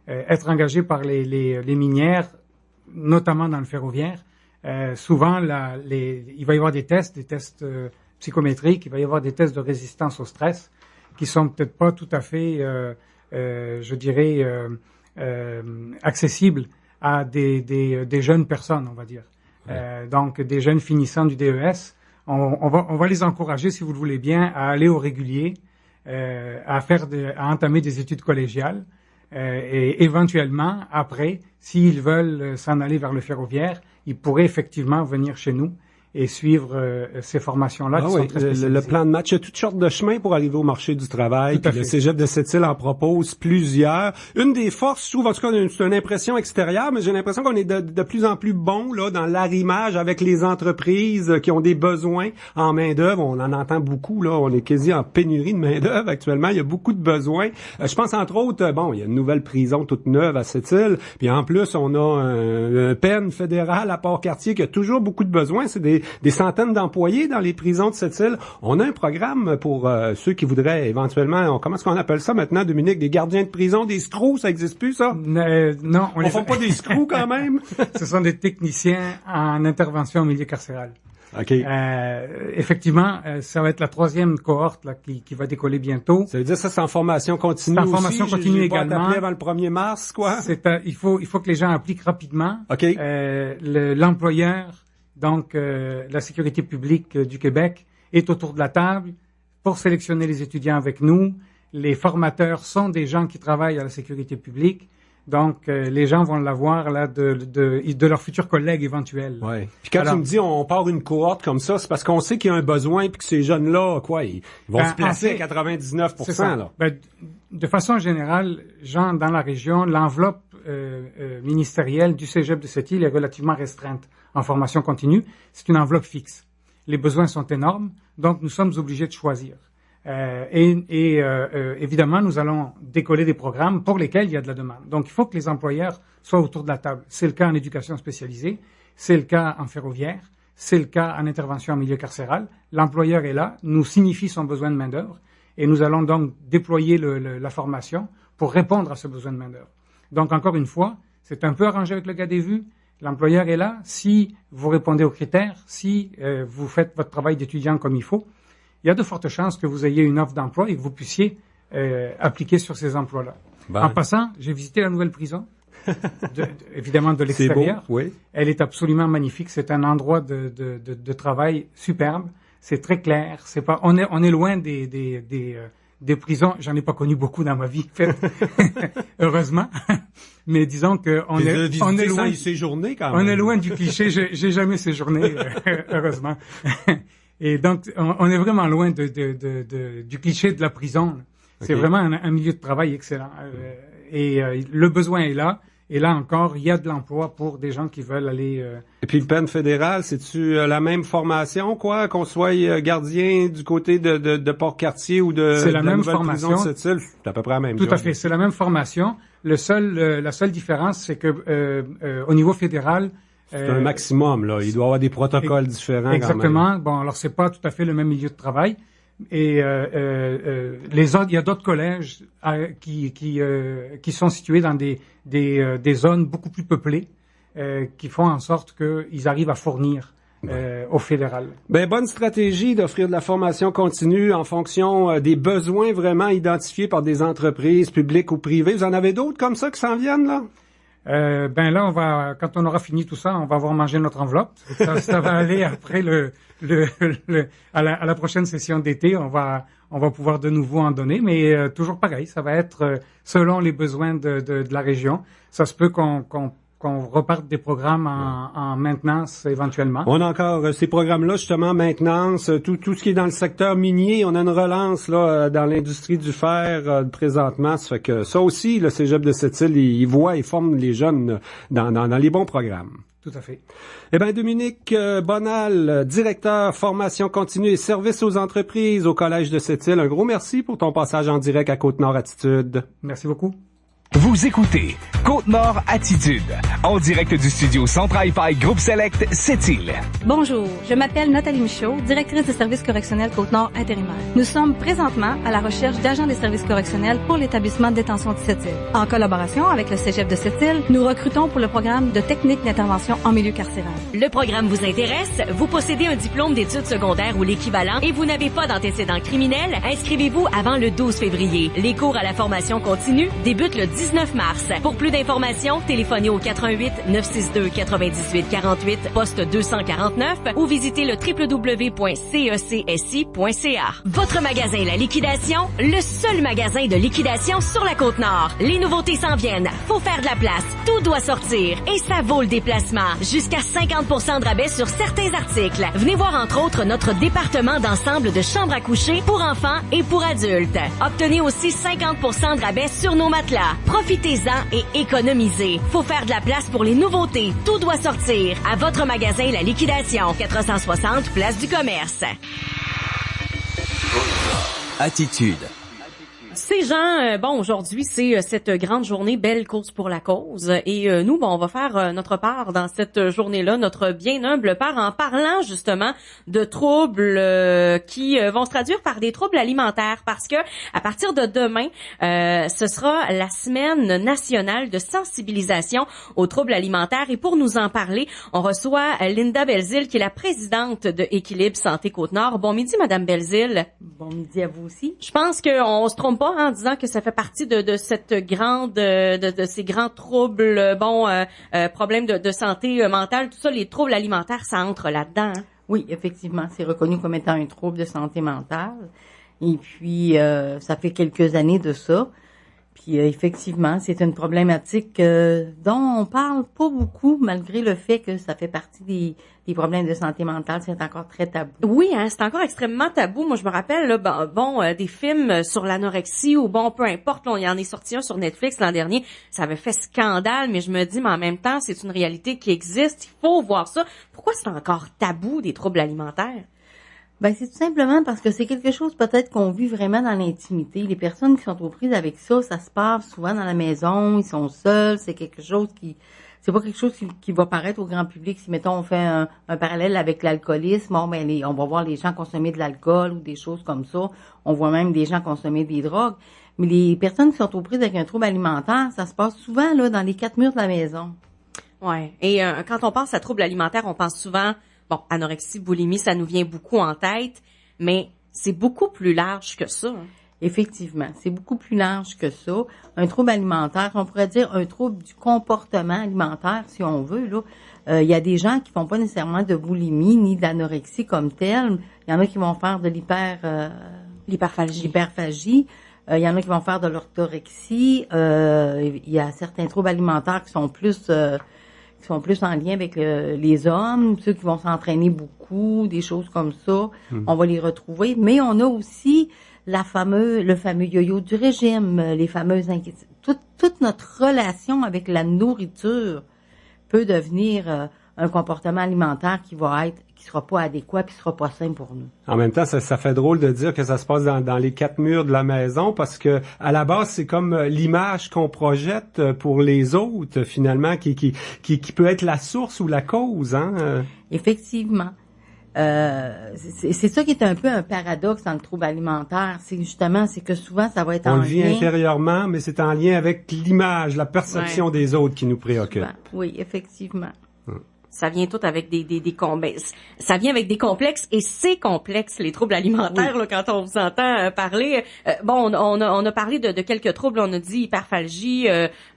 être engagés par les minières, notamment dans le ferroviaire. Souvent, il va y avoir des tests psychométriques, il va y avoir des tests de résistance au stress qui sont peut-être pas tout à fait, je dirais, accessibles à des jeunes personnes, on va dire. Donc, des jeunes finissants du DES, on va les encourager, si vous le voulez bien, à aller au régulier, à entamer des études collégiales, et éventuellement, après, s'ils veulent s'en aller vers le ferroviaire, ils pourraient effectivement venir chez nous et suivre ces formations-là qui sont très spécialisées. Le plan de match, il y a toutes sortes de chemins pour arriver au marché du travail. Puis le cégep de Sept-Îles en propose plusieurs. Une des forces, je trouve, en tout cas, c'est une impression extérieure, mais j'ai l'impression qu'on est de plus en plus bon là dans l'arrimage avec les entreprises qui ont des besoins en main-d'œuvre. On en entend beaucoup, là. On est quasi en pénurie de main-d'œuvre actuellement. Il y a beaucoup de besoins. Je pense, entre autres, il y a une nouvelle prison toute neuve à Sept-Îles. Puis en plus, on a un peine fédéral à Port-Cartier qui a toujours beaucoup de besoins. C'est des centaines d'employés dans les prisons de Sept-Îles. On a un programme pour ceux qui voudraient éventuellement, comment est-ce qu'on appelle ça maintenant, Dominique, des gardiens de prison, des screws, ça existe plus, ça? Non. On fait pas des screws quand même? Ce sont des techniciens en intervention au milieu carcéral. OK. Effectivement, ça va être la 3e cohorte là, qui va décoller bientôt. Ça veut dire ça, c'est en formation continue aussi? C'est en formation continue également. Avant le 1er mars, quoi? Il faut que les gens appliquent rapidement. OK. L'employeur, donc la sécurité publique du Québec, est autour de la table pour sélectionner les étudiants avec nous. Les formateurs sont des gens qui travaillent à la sécurité publique. Donc, les gens vont l'avoir là de leurs futurs collègues éventuels. Ouais. Puis quand tu me dis on part une cohorte comme ça, c'est parce qu'on sait qu'il y a un besoin puis que ces jeunes-là, ils vont se placer à 99%. Là. De façon générale, Jean, dans la région, l'enveloppe ministérielle du cégep de Sept-Îles est relativement restreinte en formation continue. C'est une enveloppe fixe. Les besoins sont énormes, donc nous sommes obligés de choisir. Évidemment, nous allons décoller des programmes pour lesquels il y a de la demande. Donc, il faut que les employeurs soient autour de la table. C'est le cas en éducation spécialisée, c'est le cas en ferroviaire, c'est le cas en intervention en milieu carcéral. L'employeur est là, nous signifie son besoin de main-d'œuvre et nous allons donc déployer la formation pour répondre à ce besoin de main-d'œuvre. Donc, encore une fois, c'est un peu arrangé avec le gars des vues. L'employeur est là si vous répondez aux critères, si vous faites votre travail d'étudiant comme il faut. il y a de fortes chances que vous ayez une offre d'emploi et que vous puissiez appliquer sur ces emplois-là. Ben. En passant, j'ai visité la nouvelle prison, évidemment de l'extérieur. C'est beau, oui. Elle est absolument magnifique. C'est un endroit de travail superbe. C'est très clair. C'est pas, on est loin des prisons. J'en ai pas connu beaucoup dans ma vie, en fait. Heureusement. Mais disons que on est loin. Y séjourner quand même. On est loin du cliché. J'ai jamais séjourné, heureusement. Et donc, on est vraiment loin du cliché de la prison. C'est vraiment un milieu de travail excellent. Le besoin est là. Et là encore, il y a de l'emploi pour des gens qui veulent aller... Et puis le peine fédéral, c'est-tu la même formation, quoi, qu'on soit gardien du côté de Port-Cartier ou c'est la même formation. Prison de Sept-Îles? C'est à peu près la même Tout chose. à fait, c'est la même formation. La seule différence, c'est que au niveau fédéral... C'est un maximum, là. Il doit y avoir des protocoles différents. Exactement. Quand même. Bon, alors c'est pas tout à fait le même milieu de travail. Et les autres, il y a d'autres collèges qui sont situés dans des zones beaucoup plus peuplées, qui font en sorte qu'ils arrivent à fournir au fédéral. Ben, bonne stratégie d'offrir de la formation continue en fonction des besoins vraiment identifiés par des entreprises publiques ou privées. Vous en avez d'autres comme ça qui s'en viennent, là? Ben là, quand on aura fini tout ça, on va avoir mangé notre enveloppe. Ça va aller après à la prochaine session d'été, on va pouvoir de nouveau en donner, mais toujours pareil, ça va être selon les besoins de la région. Ça se peut qu'on reparte des programmes en maintenance éventuellement. On a encore ces programmes-là, justement, maintenance, tout ce qui est dans le secteur minier. On a une relance là dans l'industrie du fer présentement. Ça fait que ça aussi, le Cégep de Sept-Îles, il voit et forme les jeunes dans les bons programmes. Tout à fait. Eh bien, Dominique Bonal, directeur formation continue et services aux entreprises au Collège de Sept-Îles, un gros merci pour ton passage en direct à Côte-Nord Attitude. Merci beaucoup. Vous écoutez Côte-Nord Attitude, en direct du studio Centre Hi-Fi Groupe Select Sept-Îles. Bonjour, je m'appelle Nathalie Michaud, directrice des services correctionnels Côte-Nord intérimaire. Nous sommes présentement à la recherche d'agents des services correctionnels pour l'établissement de détention de Sept-Îles. En collaboration avec le Cégep de Sept-Îles, nous recrutons pour le programme de technique d'intervention en milieu carcéral. Le programme vous intéresse? Vous possédez un diplôme d'études secondaires ou l'équivalent et vous n'avez pas d'antécédents criminels? Inscrivez-vous avant le 12 février. Les cours à la formation continue débutent le 19 mars. Pour plus d'informations, téléphonez au 88 962 98 48 poste 249 ou visitez le www.cecsi.ca. Votre magasin La Liquidation, le seul magasin de liquidation sur la Côte-Nord. Les nouveautés s'en viennent. Faut faire de la place. Tout doit sortir et ça vaut le déplacement. Jusqu'à 50% de rabais sur certains articles. Venez voir entre autres notre département d'ensemble de chambres à coucher pour enfants et pour adultes. Obtenez aussi 50% de rabais sur nos matelas. Profitez-en et économisez. Faut faire de la place pour les nouveautés. Tout doit sortir. À votre magasin La Liquidation, 460 Place du Commerce. Attitude. Ces gens, aujourd'hui, c'est cette grande journée Belle course pour la cause. Et nous, on va faire notre part dans cette journée-là, notre bien humble part, en parlant justement de troubles qui vont se traduire par des troubles alimentaires. Parce que à partir de demain, ce sera la semaine nationale de sensibilisation aux troubles alimentaires. Et pour nous en parler, on reçoit Linda Belzile, qui est la présidente de Équilibre Santé Côte-Nord. Bon midi, Madame Belzile. Bon midi à vous aussi. Je pense qu'on se trompe pas en disant que ça fait partie de cette grande de ces grands troubles, problèmes de santé mentale, tout ça, les troubles alimentaires, ça entre là-dedans. Hein? Oui, effectivement, c'est reconnu comme étant un trouble de santé mentale. Et puis, ça fait quelques années de ça. Puis, effectivement, c'est une problématique dont on parle pas beaucoup, malgré le fait que ça fait partie des problèmes de santé mentale. C'est encore très tabou. Oui, hein, c'est encore extrêmement tabou. Moi, je me rappelle là, des films sur l'anorexie ou peu importe. Là, il y en est sorti un sur Netflix l'an dernier. Ça avait fait scandale, mais je me dis, mais en même temps, c'est une réalité qui existe. Il faut voir ça. Pourquoi c'est encore tabou des troubles alimentaires? Ben, c'est tout simplement parce que c'est quelque chose peut-être qu'on vit vraiment dans l'intimité. Les personnes qui sont aux prises avec ça se passe souvent dans la maison, ils sont seuls, c'est quelque chose c'est pas quelque chose qui va paraître au grand public. Si, mettons, on fait un parallèle avec l'alcoolisme, on va voir les gens consommer de l'alcool ou des choses comme ça. On voit même des gens consommer des drogues. Mais les personnes qui sont aux prises avec un trouble alimentaire, ça se passe souvent, là, dans les quatre murs de la maison. Ouais. Et quand on pense à trouble alimentaire, on pense souvent, anorexie, boulimie, ça nous vient beaucoup en tête, mais c'est beaucoup plus large que ça. Effectivement, c'est beaucoup plus large que ça. Un trouble alimentaire, on pourrait dire un trouble du comportement alimentaire, si on veut. Là, il y a des gens qui font pas nécessairement de boulimie ni d'anorexie comme telle. Il y en a qui vont faire de l'hyperphagie. Il y en a qui vont faire de l'orthorexie. Il y a certains troubles alimentaires qui sont plus en lien avec les hommes, ceux qui vont s'entraîner beaucoup, des choses comme ça. On va les retrouver. Mais on a aussi le fameux yo-yo du régime, les fameuses inquiétudes. Toute notre relation avec la nourriture peut devenir un comportement alimentaire qui sera pas adéquat puis qui sera pas sain pour nous. En même temps, ça fait drôle de dire que ça se passe dans les quatre murs de la maison parce que à la base, c'est comme l'image qu'on projette pour les autres finalement qui peut être la source ou la cause, hein. Effectivement. C'est ça qui est un peu un paradoxe dans le trouble alimentaire, c'est que souvent ça va être on le vit intérieurement, mais c'est en lien avec l'image, la perception des autres qui nous préoccupe. Oui, effectivement. Ça vient tout avec ça vient avec des complexes et c'est complexe les troubles alimentaires là, quand on vous entend parler. On a parlé de quelques troubles, on a dit hyperphagie,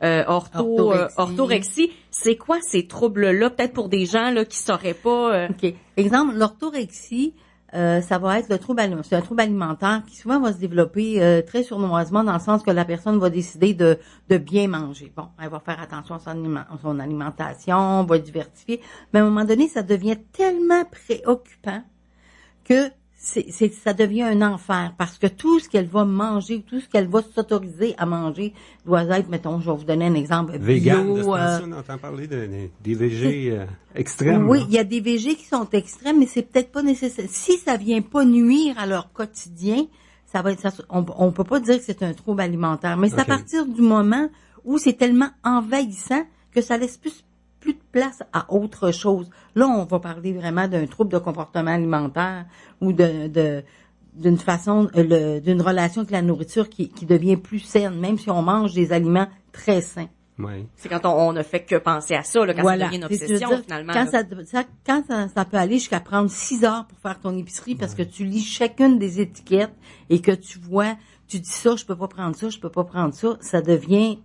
orthorexie. C'est quoi ces troubles-là peut-être pour des gens là qui sauraient pas OK. Exemple, l'orthorexie, ça va être c'est un trouble alimentaire qui souvent va se développer très sournoisement dans le sens que la personne va décider de bien manger. Bon, elle va faire attention à son alimentation, va diversifier, mais à un moment donné, ça devient tellement préoccupant que ça devient un enfer parce que tout ce qu'elle va manger, tout ce qu'elle va s'autoriser à manger doit être, mettons, je vais vous donner un exemple. Vegan, on entend parler des végés extrêmes. Oui, il y a des végés qui sont extrêmes, mais c'est peut-être pas nécessaire. Si ça vient pas nuire à leur quotidien, on peut pas dire que c'est un trouble alimentaire, mais c'est à partir du moment où c'est tellement envahissant que ça laisse plus de place à autre chose. Là, on va parler vraiment d'un trouble de comportement alimentaire ou d'une façon, d'une relation avec la nourriture qui devient plus saine, même si on mange des aliments très sains. Oui. C'est quand on ne fait que penser à ça, là, quand ça devient une obsession, finalement. Quand ça peut aller jusqu'à prendre 6 heures pour faire ton épicerie parce que tu lis chacune des étiquettes et que tu dis ça, je peux pas prendre ça, ça devient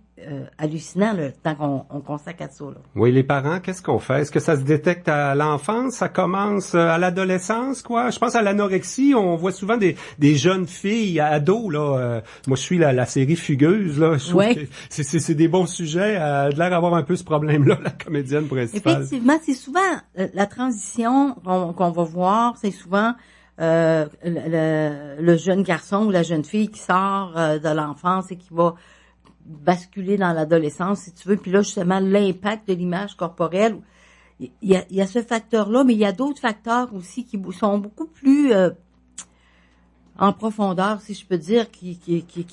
hallucinant le temps qu'on consacre à ça. Là. Oui, les parents, qu'est-ce qu'on fait? Est-ce que ça se détecte à l'enfance? Ça commence à l'adolescence, quoi? Je pense à l'anorexie. On voit souvent des jeunes filles, ados, là. Moi, je suis la série Fugueuse, là. Je trouve que c'est des bons sujets. Elle a l'air d'avoir un peu ce problème-là, la comédienne principale. Effectivement, c'est souvent la transition qu'on va voir, c'est souvent le jeune garçon ou la jeune fille qui sort de l'enfance et qui va basculer dans l'adolescence, si tu veux. Puis là, justement, l'impact de l'image corporelle, il y a ce facteur-là, mais il y a d'autres facteurs aussi qui sont beaucoup plus en profondeur, si je peux dire, qui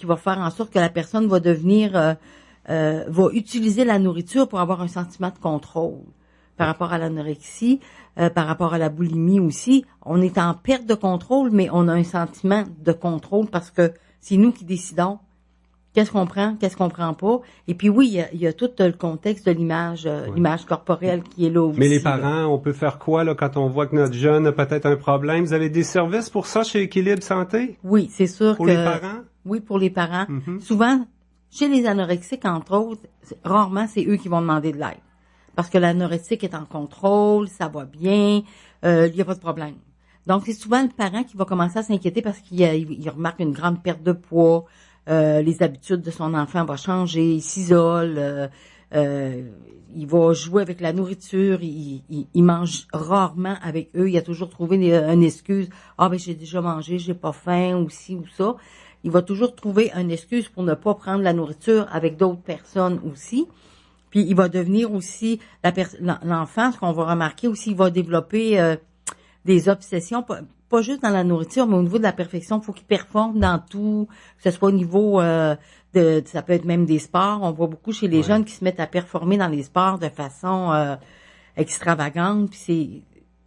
va faire en sorte que la personne va devenir, va utiliser la nourriture pour avoir un sentiment de contrôle. Par rapport à l'anorexie, par rapport à la boulimie aussi, on est en perte de contrôle, mais on a un sentiment de contrôle parce que c'est nous qui décidons qu'est-ce qu'on prend, qu'est-ce qu'on prend pas. Et puis oui, il y a tout le contexte de l'image, l'image corporelle qui est là aussi. Mais les parents, on peut faire quoi là quand on voit que notre jeune a peut-être un problème? Vous avez des services pour ça chez Équilibre Santé? Oui, c'est sûr pour les parents? Oui, pour les parents. Mm-hmm. Souvent, chez les anorexiques, entre autres, rarement c'est eux qui vont demander de l'aide. Parce que l'anorexique est en contrôle, ça va bien, il n'y a pas de problème. Donc, c'est souvent le parent qui va commencer à s'inquiéter parce qu'il remarque une grande perte de poids, les habitudes de son enfant vont changer, il s'isole, il va jouer avec la nourriture, il mange rarement avec eux, il a toujours trouvé une excuse. Ah ben j'ai déjà mangé, j'ai pas faim, ou ci ou ça. Il va toujours trouver une excuse pour ne pas prendre la nourriture avec d'autres personnes aussi. Puis il va devenir aussi l'enfant, ce qu'on va remarquer aussi, il va développer des obsessions, pas juste dans la nourriture, mais au niveau de la perfection. Il faut qu'il performe dans tout, que ce soit au niveau ça peut être même des sports. On voit beaucoup chez les jeunes qui se mettent à performer dans les sports de façon extravagante. Puis c'est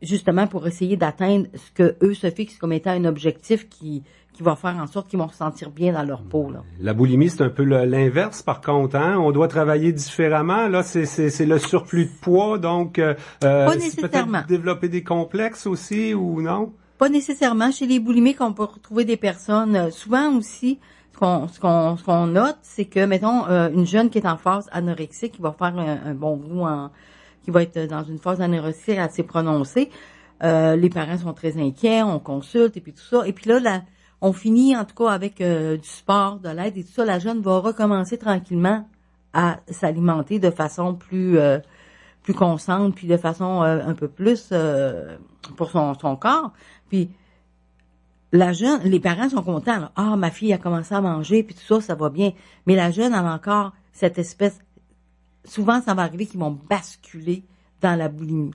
justement pour essayer d'atteindre ce que eux se fixent comme étant un objectif qui va faire en sorte qu'ils vont se sentir bien dans leur peau. Là. La boulimie, c'est un peu l'inverse, par contre. Hein? On doit travailler différemment. Là, c'est le surplus de poids, donc pas nécessairement. Peut-être développer des complexes aussi, ou non? Pas nécessairement. Chez les boulimiques, on peut retrouver des personnes, souvent aussi, ce qu'on note, c'est que, mettons, une jeune qui est en phase anorexique, qui va faire un bon goût, qui va être dans une phase anorexique assez prononcée, les parents sont très inquiets, on consulte et puis tout ça. Et puis là, on finit en tout cas avec du sport, de l'aide et tout ça. La jeune va recommencer tranquillement à s'alimenter de façon plus consciente, puis de façon un peu plus pour son corps. Puis la jeune, les parents sont contents. Là. Ah, ma fille a commencé à manger, puis tout ça, ça va bien. Mais la jeune a encore cette espèce. Souvent, ça va arriver qu'ils vont basculer dans la boulimie.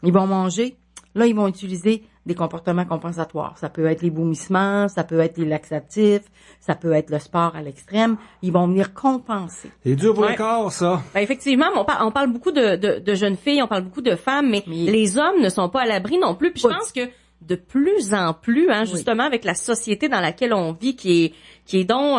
Ils vont manger. Là, ils vont utiliser des comportements compensatoires. Ça peut être les vomissements, ça peut être les laxatifs, ça peut être le sport à l'extrême. Ils vont venir compenser. C'est dur pour le corps, ça. Ben, effectivement, on parle beaucoup de jeunes filles, on parle beaucoup de femmes, mais les hommes ne sont pas à l'abri non plus. Puis je pense que de plus en plus, justement, avec la société dans laquelle on vit, qui est donc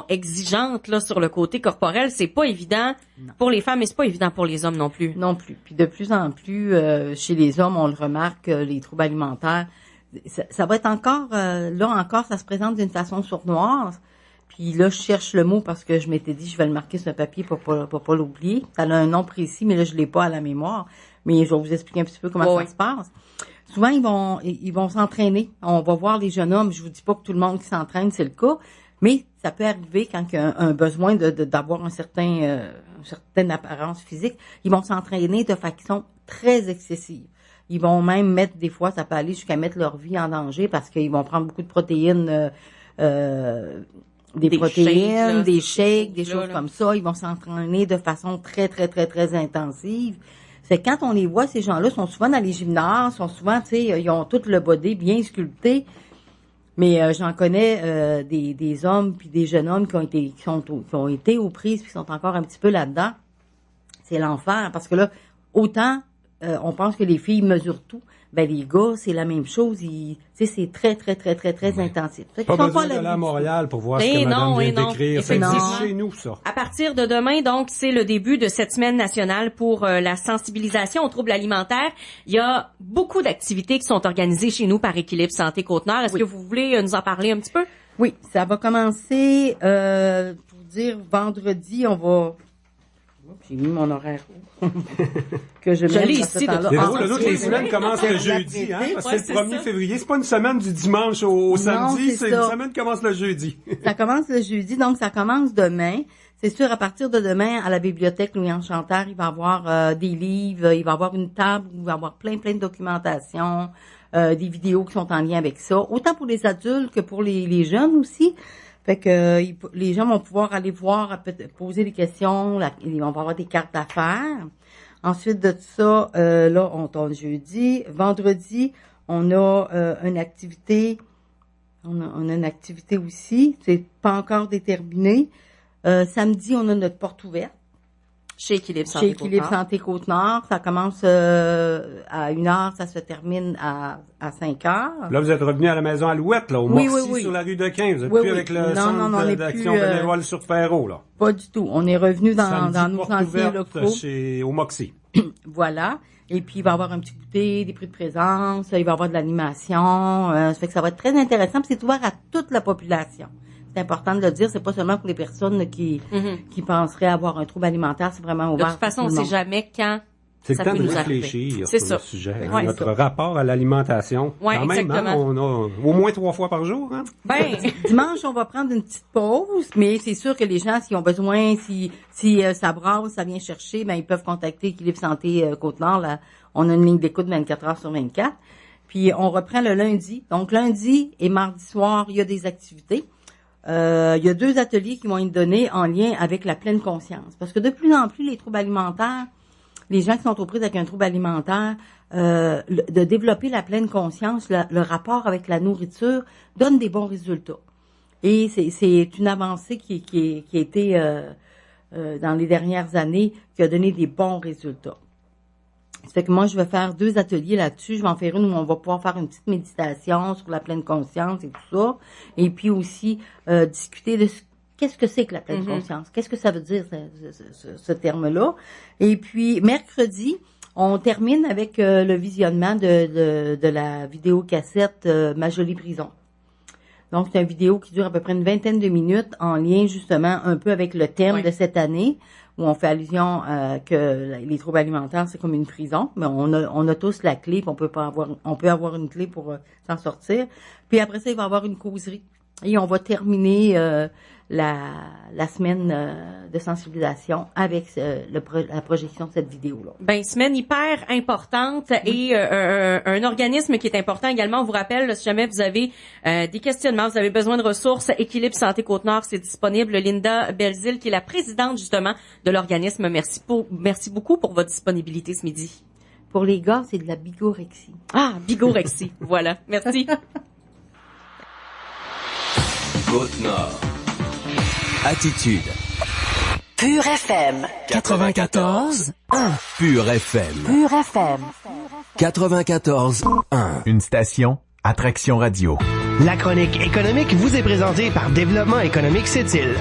exigeante là sur le côté corporel, c'est pas évident pour les femmes, mais c'est pas évident pour les hommes non plus. Non plus. Puis de plus en plus, chez les hommes, on le remarque, les troubles alimentaires, ça va être encore, là encore, ça se présente d'une façon sournoise. Puis là, je cherche le mot parce que je m'étais dit, je vais le marquer sur un papier pour pas l'oublier. Ça a un nom précis, mais là, je l'ai pas à la mémoire. Mais je vais vous expliquer un petit peu comment ça se passe. Souvent, ils vont s'entraîner. On va voir les jeunes hommes. Je vous dis pas que tout le monde qui s'entraîne, c'est le cas. Mais ça peut arriver quand il y a un besoin d'avoir une certaine apparence physique. Ils vont s'entraîner de façon très excessive. Ils vont même mettre, des fois, ça peut aller jusqu'à mettre leur vie en danger parce qu'ils vont prendre beaucoup de protéines, des protéines, des shakes, des choses comme ça. Ils vont s'entraîner de façon très, très, très, très intensive. C'est quand on les voit, ces gens-là sont souvent dans les gymnases, sont souvent, tu sais, ils ont tout le body bien sculpté. Mais j'en connais des hommes puis des jeunes hommes qui ont été aux prises puis qui sont encore un petit peu là-dedans. C'est l'enfer parce que là, autant on pense que les filles mesurent tout, ben les gars, c'est la même chose. C'est très, très, très, très, très intensif. Pas besoin d'aller à Montréal pour voir ce que madame vient d'écrire. C'est chez nous, ça. À partir de demain, donc, c'est le début de cette semaine nationale pour la sensibilisation aux troubles alimentaires. Il y a beaucoup d'activités qui sont organisées chez nous par Équilibre Santé Côte-Nord. Est-ce que vous voulez nous en parler un petit peu? Oui, ça va commencer, pour dire, vendredi, on va... J'ai mis mon horaire que je mets ici. C'est drôle, les semaines commencent le jeudi, parce que c'est le 1er février. C'est pas une semaine du dimanche au samedi, c'est une semaine qui commence le jeudi. Ça commence le jeudi, donc ça commence demain. C'est sûr, à partir de demain, à la bibliothèque Louis-Ange Chanteur, il va y avoir des livres, il va y avoir une table où il va y avoir plein de documentation, des vidéos qui sont en lien avec ça, autant pour les adultes que pour les jeunes aussi. Fait que les gens vont pouvoir aller voir, poser des questions, ils vont avoir des cartes d'affaires. Ensuite de ça, là, on tourne jeudi. Vendredi, on a une activité. On a une activité aussi. C'est pas encore déterminé. Samedi, on a notre porte ouverte. Chez Équilibre Santé Côte-Nord. Ça commence à 1h, ça se termine à 5h. Là, vous êtes revenu à la maison Alouette, là, au Morcy, sur la rue de Quin. Vous êtes plus avec le centre d'action bénévole sur Perrault, là. Pas du tout. On est revenu dans nos anciens locaux. Au Moxie. Voilà. Et puis, il va y avoir un petit goûter, des prix de présence, il va y avoir de l'animation. Ça fait que ça va être très intéressant. Puis c'est ouvert à toute la population. C'est important de le dire, c'est pas seulement pour les personnes qui penseraient avoir un trouble alimentaire, c'est vraiment ouvert. De toute façon, on sait jamais quand c'est ça le temps peut de nous réfléchir arriver. sur le sujet. Notre rapport à l'alimentation. Ouais, quand même, on a au moins 3 fois par jour. Hein? Ben, dimanche, on va prendre une petite pause, mais c'est sûr que les gens, s'ils ont besoin, si ça brasse, ça vient chercher, ben ils peuvent contacter Équilibre Santé Côte-Nord. Là, on a une ligne d'écoute 24 heures sur 24. Puis on reprend le lundi. Donc lundi et mardi soir, il y a des activités. Il y a 2 ateliers qui vont être donnés en lien avec la pleine conscience. Parce que de plus en plus, les troubles alimentaires, les gens qui sont aux prises avec un trouble alimentaire, de développer la pleine conscience, le rapport avec la nourriture, donne des bons résultats. Et c'est une avancée qui a été dans les dernières années, qui a donné des bons résultats. Ça fait que moi, je vais faire 2 ateliers là-dessus. Je vais en faire une où on va pouvoir faire une petite méditation sur la pleine conscience et tout ça. Et puis aussi, discuter de qu'est-ce que c'est que la pleine conscience. Qu'est-ce que ça veut dire, ce terme-là. Et puis, mercredi, On termine avec le visionnement de la vidéocassette Ma jolie prison. Donc, c'est une vidéo qui dure à peu près une vingtaine de minutes en lien justement un peu avec le thème de cette année, où on fait allusion que les troubles alimentaires, c'est comme une prison, mais on a tous la clé, puis on peut avoir une clé pour s'en sortir. Puis après ça, il va y avoir une causerie. Et on va terminer la semaine de sensibilisation avec la projection de cette vidéo-là. Ben, semaine hyper importante et un organisme qui est important également. On vous rappelle, là, si jamais vous avez des questionnements, vous avez besoin de ressources, Équilibre Santé Côte-Nord, c'est disponible. Linda Belzile, qui est la présidente justement de l'organisme. Merci beaucoup pour votre disponibilité ce midi. Pour les gars, c'est de la bigorexie. Ah, bigorexie, voilà. Merci. Côte-Nord. Attitude. Pure FM. 94.1. Pure FM. Pure FM. 94.1. Une station, Attraction Radio. La chronique économique vous est présentée par Développement économique Sept-Îles.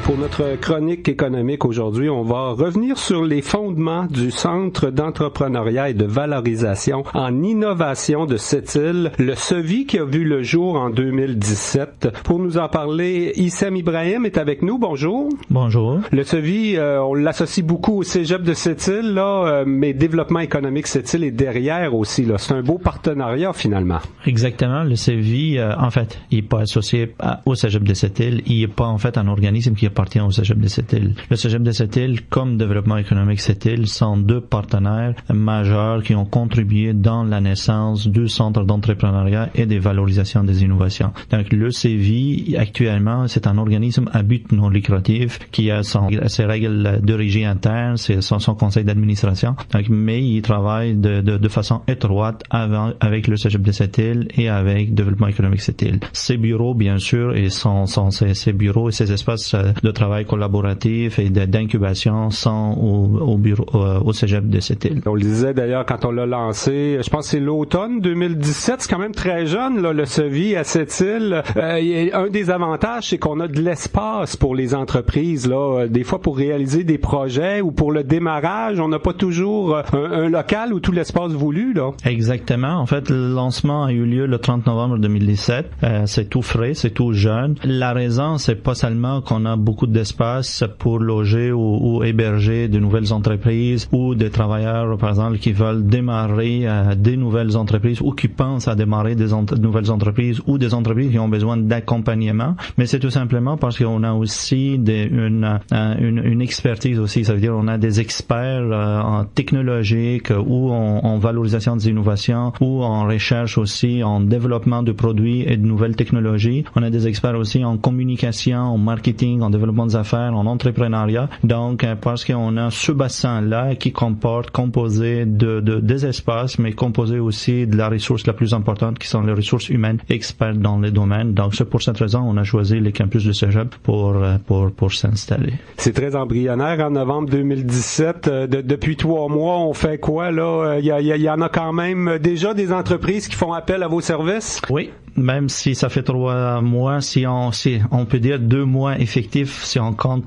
Pour notre chronique économique aujourd'hui, on va revenir sur les fondements du Centre d'entrepreneuriat et de valorisation en innovation de Sept-Îles, le CEVI qui a vu le jour en 2017. Pour nous en parler, Issam Ibrahim est avec nous. Bonjour. Bonjour. Le CEVI, on l'associe beaucoup au Cégep de Sept-Îles, là, mais Développement économique Sept-Îles est derrière aussi, là. C'est un beau partenariat finalement. Exactement. Le CEVI, en fait, il n'est pas associé au Cégep de Sept-Îles. Il n'est pas en fait un organisme qui appartient au Cégep de Sept-Îles. Le Cégep de Sept-Îles, comme Développement économique Sept-Îles, sont deux partenaires majeurs qui ont contribué dans la naissance du Centre d'entrepreneuriat et de valorisation des innovations. Donc, le CEVI, actuellement, c'est un organisme à but non lucratif qui a ses règles de régie interne, son conseil d'administration. Donc, mais il travaille de façon étroite avec le Cégep de Sept-Îles et avec Développement économique Sept-Îles. Ses bureaux, bien sûr, et ses bureaux et ses espaces de travail collaboratif et d'incubation sont au Cégep de Sept-Îles. On le disait d'ailleurs quand on l'a lancé, je pense que c'est l'automne 2017, c'est quand même très jeune là, le CEVI à Sept-Îles. Un des avantages, c'est qu'on a de l'espace pour les entreprises là. Des fois pour réaliser des projets ou pour le démarrage, on n'a pas toujours un local ou tout l'espace voulu là. Exactement. En fait, le lancement a eu lieu le 30 novembre 2017. C'est tout frais, c'est tout jeune. La raison, c'est pas seulement qu'on a beaucoup d'espace pour loger ou héberger de nouvelles entreprises ou des travailleurs, par exemple, qui veulent démarrer des nouvelles entreprises ou qui pensent à démarrer des nouvelles entreprises ou des entreprises qui ont besoin d'accompagnement. Mais c'est tout simplement parce qu'on a aussi une expertise aussi. Ça veut dire on a des experts en technologique ou en valorisation des innovations ou en recherche aussi, en développement de produits et de nouvelles technologies. On a des experts aussi en communication, en marketing, en développement des affaires, en entrepreneuriat. Donc, parce qu'on a ce bassin-là qui composé des espaces, mais composé aussi de la ressource la plus importante qui sont les ressources humaines expertes dans les domaines. Donc, c'est pour cette raison on a choisi les campus de Cégep pour s'installer. C'est très embryonnaire. En novembre 2017, depuis 3 mois, on fait quoi là? Il y en a quand même déjà des entreprises qui font appel à vos services? Oui. Même si ça fait 3 mois, si on peut dire 2 mois effectifs, si on compte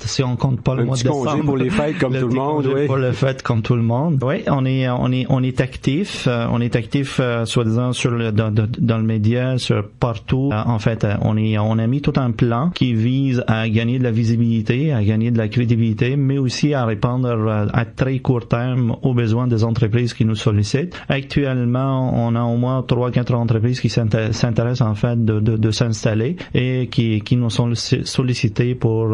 pas le mois de décembre. Un petit congé pour les fêtes comme tout le monde, oui. Pour les fêtes comme tout le monde. Oui, on est actif, soi-disant dans le média, partout. En fait, on a mis tout un plan qui vise à gagner de la visibilité, à gagner de la crédibilité, mais aussi à répondre à très court terme aux besoins des entreprises qui nous sollicitent. Actuellement, on a au moins 3-4 entreprises qui s'intéressent en fait de s'installer et qui nous sont sollicités pour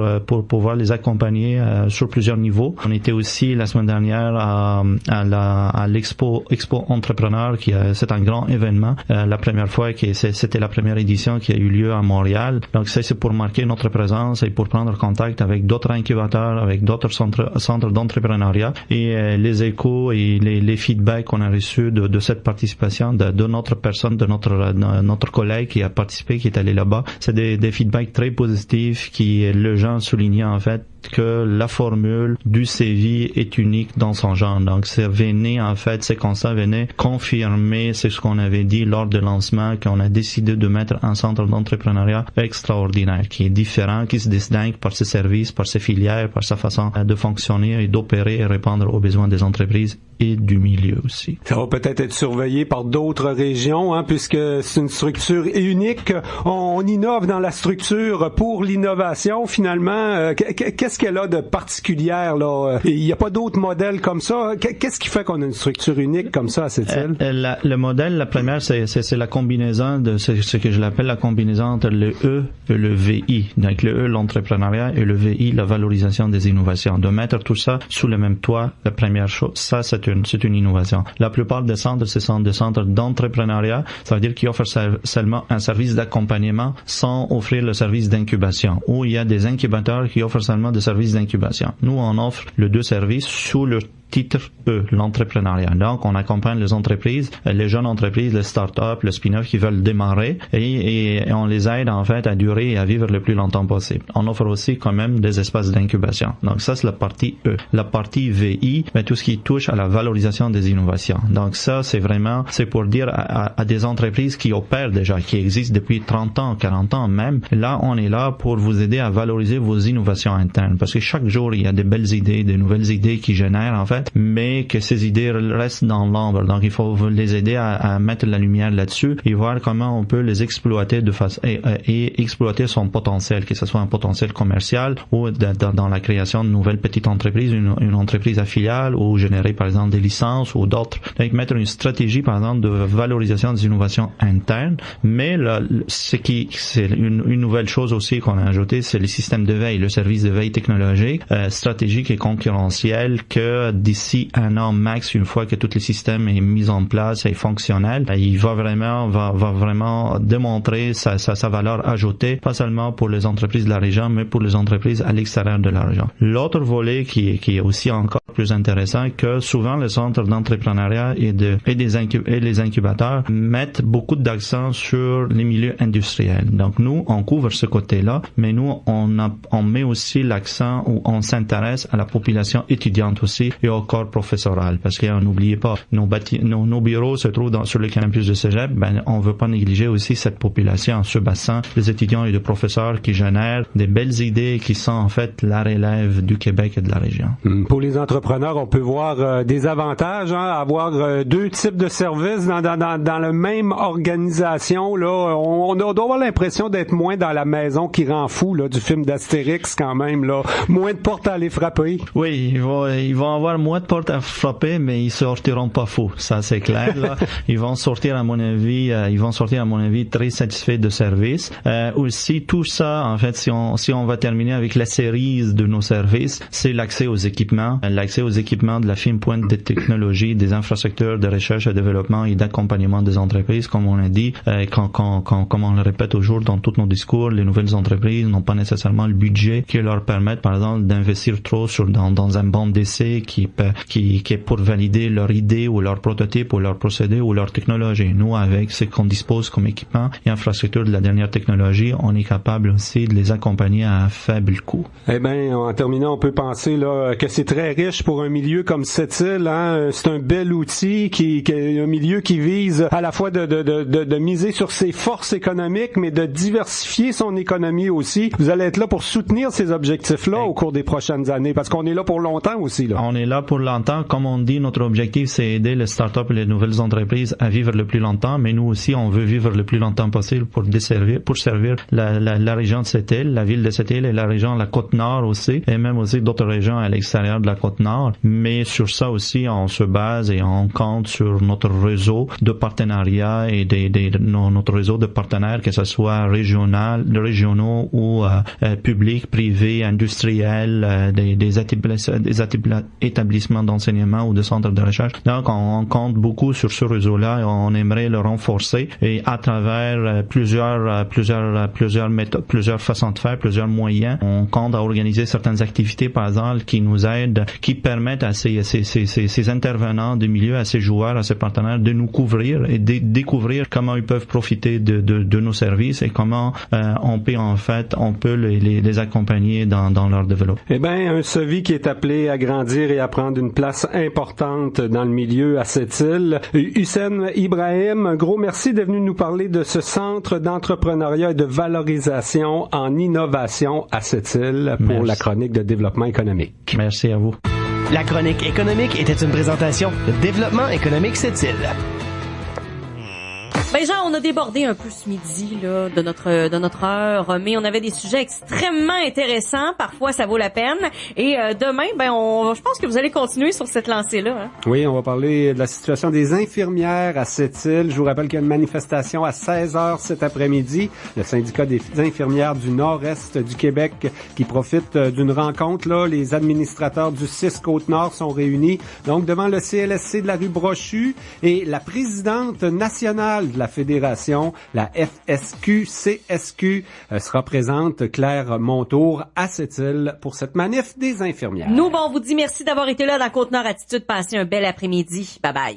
pouvoir les accompagner sur plusieurs niveaux. On était aussi la semaine dernière à l'expo Entrepreneur c'est un grand événement. La première fois c'était la première édition qui a eu lieu à Montréal. Donc c'est pour marquer notre présence et pour prendre contact avec d'autres incubateurs, avec d'autres centres d'entrepreneuriat et les échos et les feedbacks qu'on a reçus de cette participation de notre personne, de notre collègue qui a participé, qui est allé là-bas. C'est des feedbacks très positifs qui les gens soulignaient en fait que la formule du CEVI est unique dans son genre. Donc, ces constats venaient confirmer ce qu'on avait dit lors du lancement, qu'on a décidé de mettre un centre d'entrepreneuriat extraordinaire, qui est différent, qui se distingue par ses services, par ses filières, par sa façon de fonctionner et d'opérer et répondre aux besoins des entreprises et du milieu aussi. Ça va peut-être être surveillé par d'autres régions, puisque c'est une structure unique. On innove dans la structure pour l'innovation, finalement. Qu'est-ce qu'elle a de particulière, là? Il n'y a pas d'autres modèles comme ça. Qu'est-ce qui fait qu'on a une structure unique comme ça à cette île? Le modèle, la première, c'est la combinaison de ce que je l'appelle la combinaison entre le E et le VI. Donc le E, l'entrepreneuriat, et le VI, la valorisation des innovations. De mettre tout ça sous le même toit, la première chose, ça c'est une innovation. La plupart des centres, ce sont des centres d'entrepreneuriat, ça veut dire qu'ils offrent seulement un service d'accompagnement sans offrir le service d'incubation. Ou il y a des incubateurs qui offrent seulement des services d'incubation. Nous, on offre les deux services sous le titre E, l'entrepreneuriat. Donc, on accompagne les entreprises, les jeunes entreprises, les start-up, les spin-off qui veulent démarrer et on les aide en fait à durer et à vivre le plus longtemps possible. On offre aussi quand même des espaces d'incubation. Donc, ça, c'est la partie E. La partie VI, mais tout ce qui touche à la valorisation des innovations. Donc, ça, c'est pour dire à des entreprises qui opèrent déjà, qui existent depuis 30 ans, 40 ans même. Là, on est là pour vous aider à valoriser vos innovations internes. Parce que chaque jour, il y a des belles idées, de nouvelles idées qui génèrent en fait, mais que ces idées restent dans l'ombre. Donc, il faut les aider à mettre la lumière là-dessus et voir comment on peut les exploiter et exploiter son potentiel, que ce soit un potentiel commercial ou dans la création de nouvelles petites entreprises, une entreprise à filiale ou générer, par exemple, des licences ou d'autres. Donc, mettre une stratégie, par exemple, de valorisation des innovations internes. Mais c'est une nouvelle chose aussi qu'on a ajoutée, c'est le système de veille, le service de veille technologique, stratégique et concurrentiel que d'ici un an max, une fois que tout le système est mis en place et fonctionnel, il va vraiment démontrer sa valeur ajoutée, pas seulement pour les entreprises de la région, mais pour les entreprises à l'extérieur de la région. L'autre volet qui est aussi encore plus intéressant, que souvent les centres d'entrepreneuriat et les incubateurs mettent beaucoup d'accent sur les milieux industriels. Donc nous, on couvre ce côté-là, mais nous, on met aussi l'accent où on s'intéresse à la population étudiante aussi et au corps professoral, parce que n'oubliez pas, nos bureaux se trouvent sur le campus de Cégep, on veut pas négliger aussi cette population, ce bassin, les étudiants et les professeurs qui génèrent des belles idées qui sont en fait la relève du Québec et de la région. Pour les entrepreneurs, on peut voir des avantages, à avoir deux types de services dans la même organisation. Là, on doit avoir l'impression d'être moins dans la maison qui rend fou là, du film d'Astérix quand même. Là. Moins de portes à aller frapper. Oui, ils vont avoir moins de portes à frapper, mais ils sortiront pas fous. Ça, c'est clair. Là. Ils vont sortir, à mon avis, très satisfaits de service. Aussi, tout ça, en fait, si on va terminer avec la série de nos services, c'est l'accès aux équipements. L'accès aux équipements de la fine pointe des technologies, des infrastructures de recherche et développement et d'accompagnement des entreprises, comme on l'a dit, comme on le répète toujours dans tous nos discours, les nouvelles entreprises n'ont pas nécessairement le budget qui leur permette, par exemple, d'investir trop dans un banc d'essai qui est pour valider leur idée ou leur prototype ou leur procédé ou leur technologie. Nous, avec ce qu'on dispose comme équipement et infrastructure de la dernière technologie, on est capable aussi de les accompagner à un faible coût. Eh bien, en terminant, on peut penser là que c'est très riche pour un milieu comme cette île. C'est un bel outil un milieu qui vise à la fois de miser sur ses forces économiques, mais de diversifier son économie aussi. Vous allez être là pour soutenir ces objectifs-là au cours des prochaines années, parce qu'on est là pour longtemps aussi. Là. On est là pour longtemps. Comme on dit, notre objectif, c'est aider les startups et les nouvelles entreprises à vivre le plus longtemps, mais nous aussi, on veut vivre le plus longtemps possible pour servir la région de cette île, la ville de cette île et la région, la Côte-Nord aussi, et même aussi d'autres régions à l'extérieur de la Côte-Nord. Mais sur ça aussi, on se base et on compte sur notre réseau de partenariats et notre réseau de partenaires, que ce soit régionaux ou publics, privés, industriels, des établissements d'établissements d'enseignement ou de centres de recherche. Donc, on compte beaucoup sur ce réseau-là et on aimerait le renforcer et à travers plusieurs méthodes, plusieurs façons de faire, plusieurs moyens. On compte à organiser certaines activités, par exemple, qui nous aident, qui permettent à ces intervenants du milieu, à ces joueurs, à ces partenaires de nous couvrir et de découvrir comment ils peuvent profiter de nos services et comment on peut les accompagner dans leur développement. Eh bien, un SOVI qui est appelé à grandir et à prendre une place importante dans le milieu à cette île. Hussein Ibrahim, un gros merci d'être venu nous parler de ce centre d'entrepreneuriat et de valorisation en innovation à cette île pour la chronique de développement économique. Merci à vous. La chronique économique était une présentation de Développement économique Sept-Îles. Ben Jean, on a débordé un peu ce midi là de notre heure, mais on avait des sujets extrêmement intéressants. Parfois, ça vaut la peine. Et demain, je pense que vous allez continuer sur cette lancée-là. Hein? Oui, on va parler de la situation des infirmières à Sept-Îles. Je vous rappelle qu'il y a une manifestation à 16h cet après-midi. Le syndicat des infirmières du nord-est du Québec qui profite d'une rencontre. Là, les administrateurs du 6 Côte-Nord sont réunis. Donc, devant le CLSC de la rue Brochu et la présidente nationale de la fédération, la FSQ-CSQ, sera présente, Claire Montour, à Sept-Îles pour cette manif des infirmières. Nous, on vous dit merci d'avoir été là dans Côte-Nord Attitude. Passez un bel après-midi. Bye bye.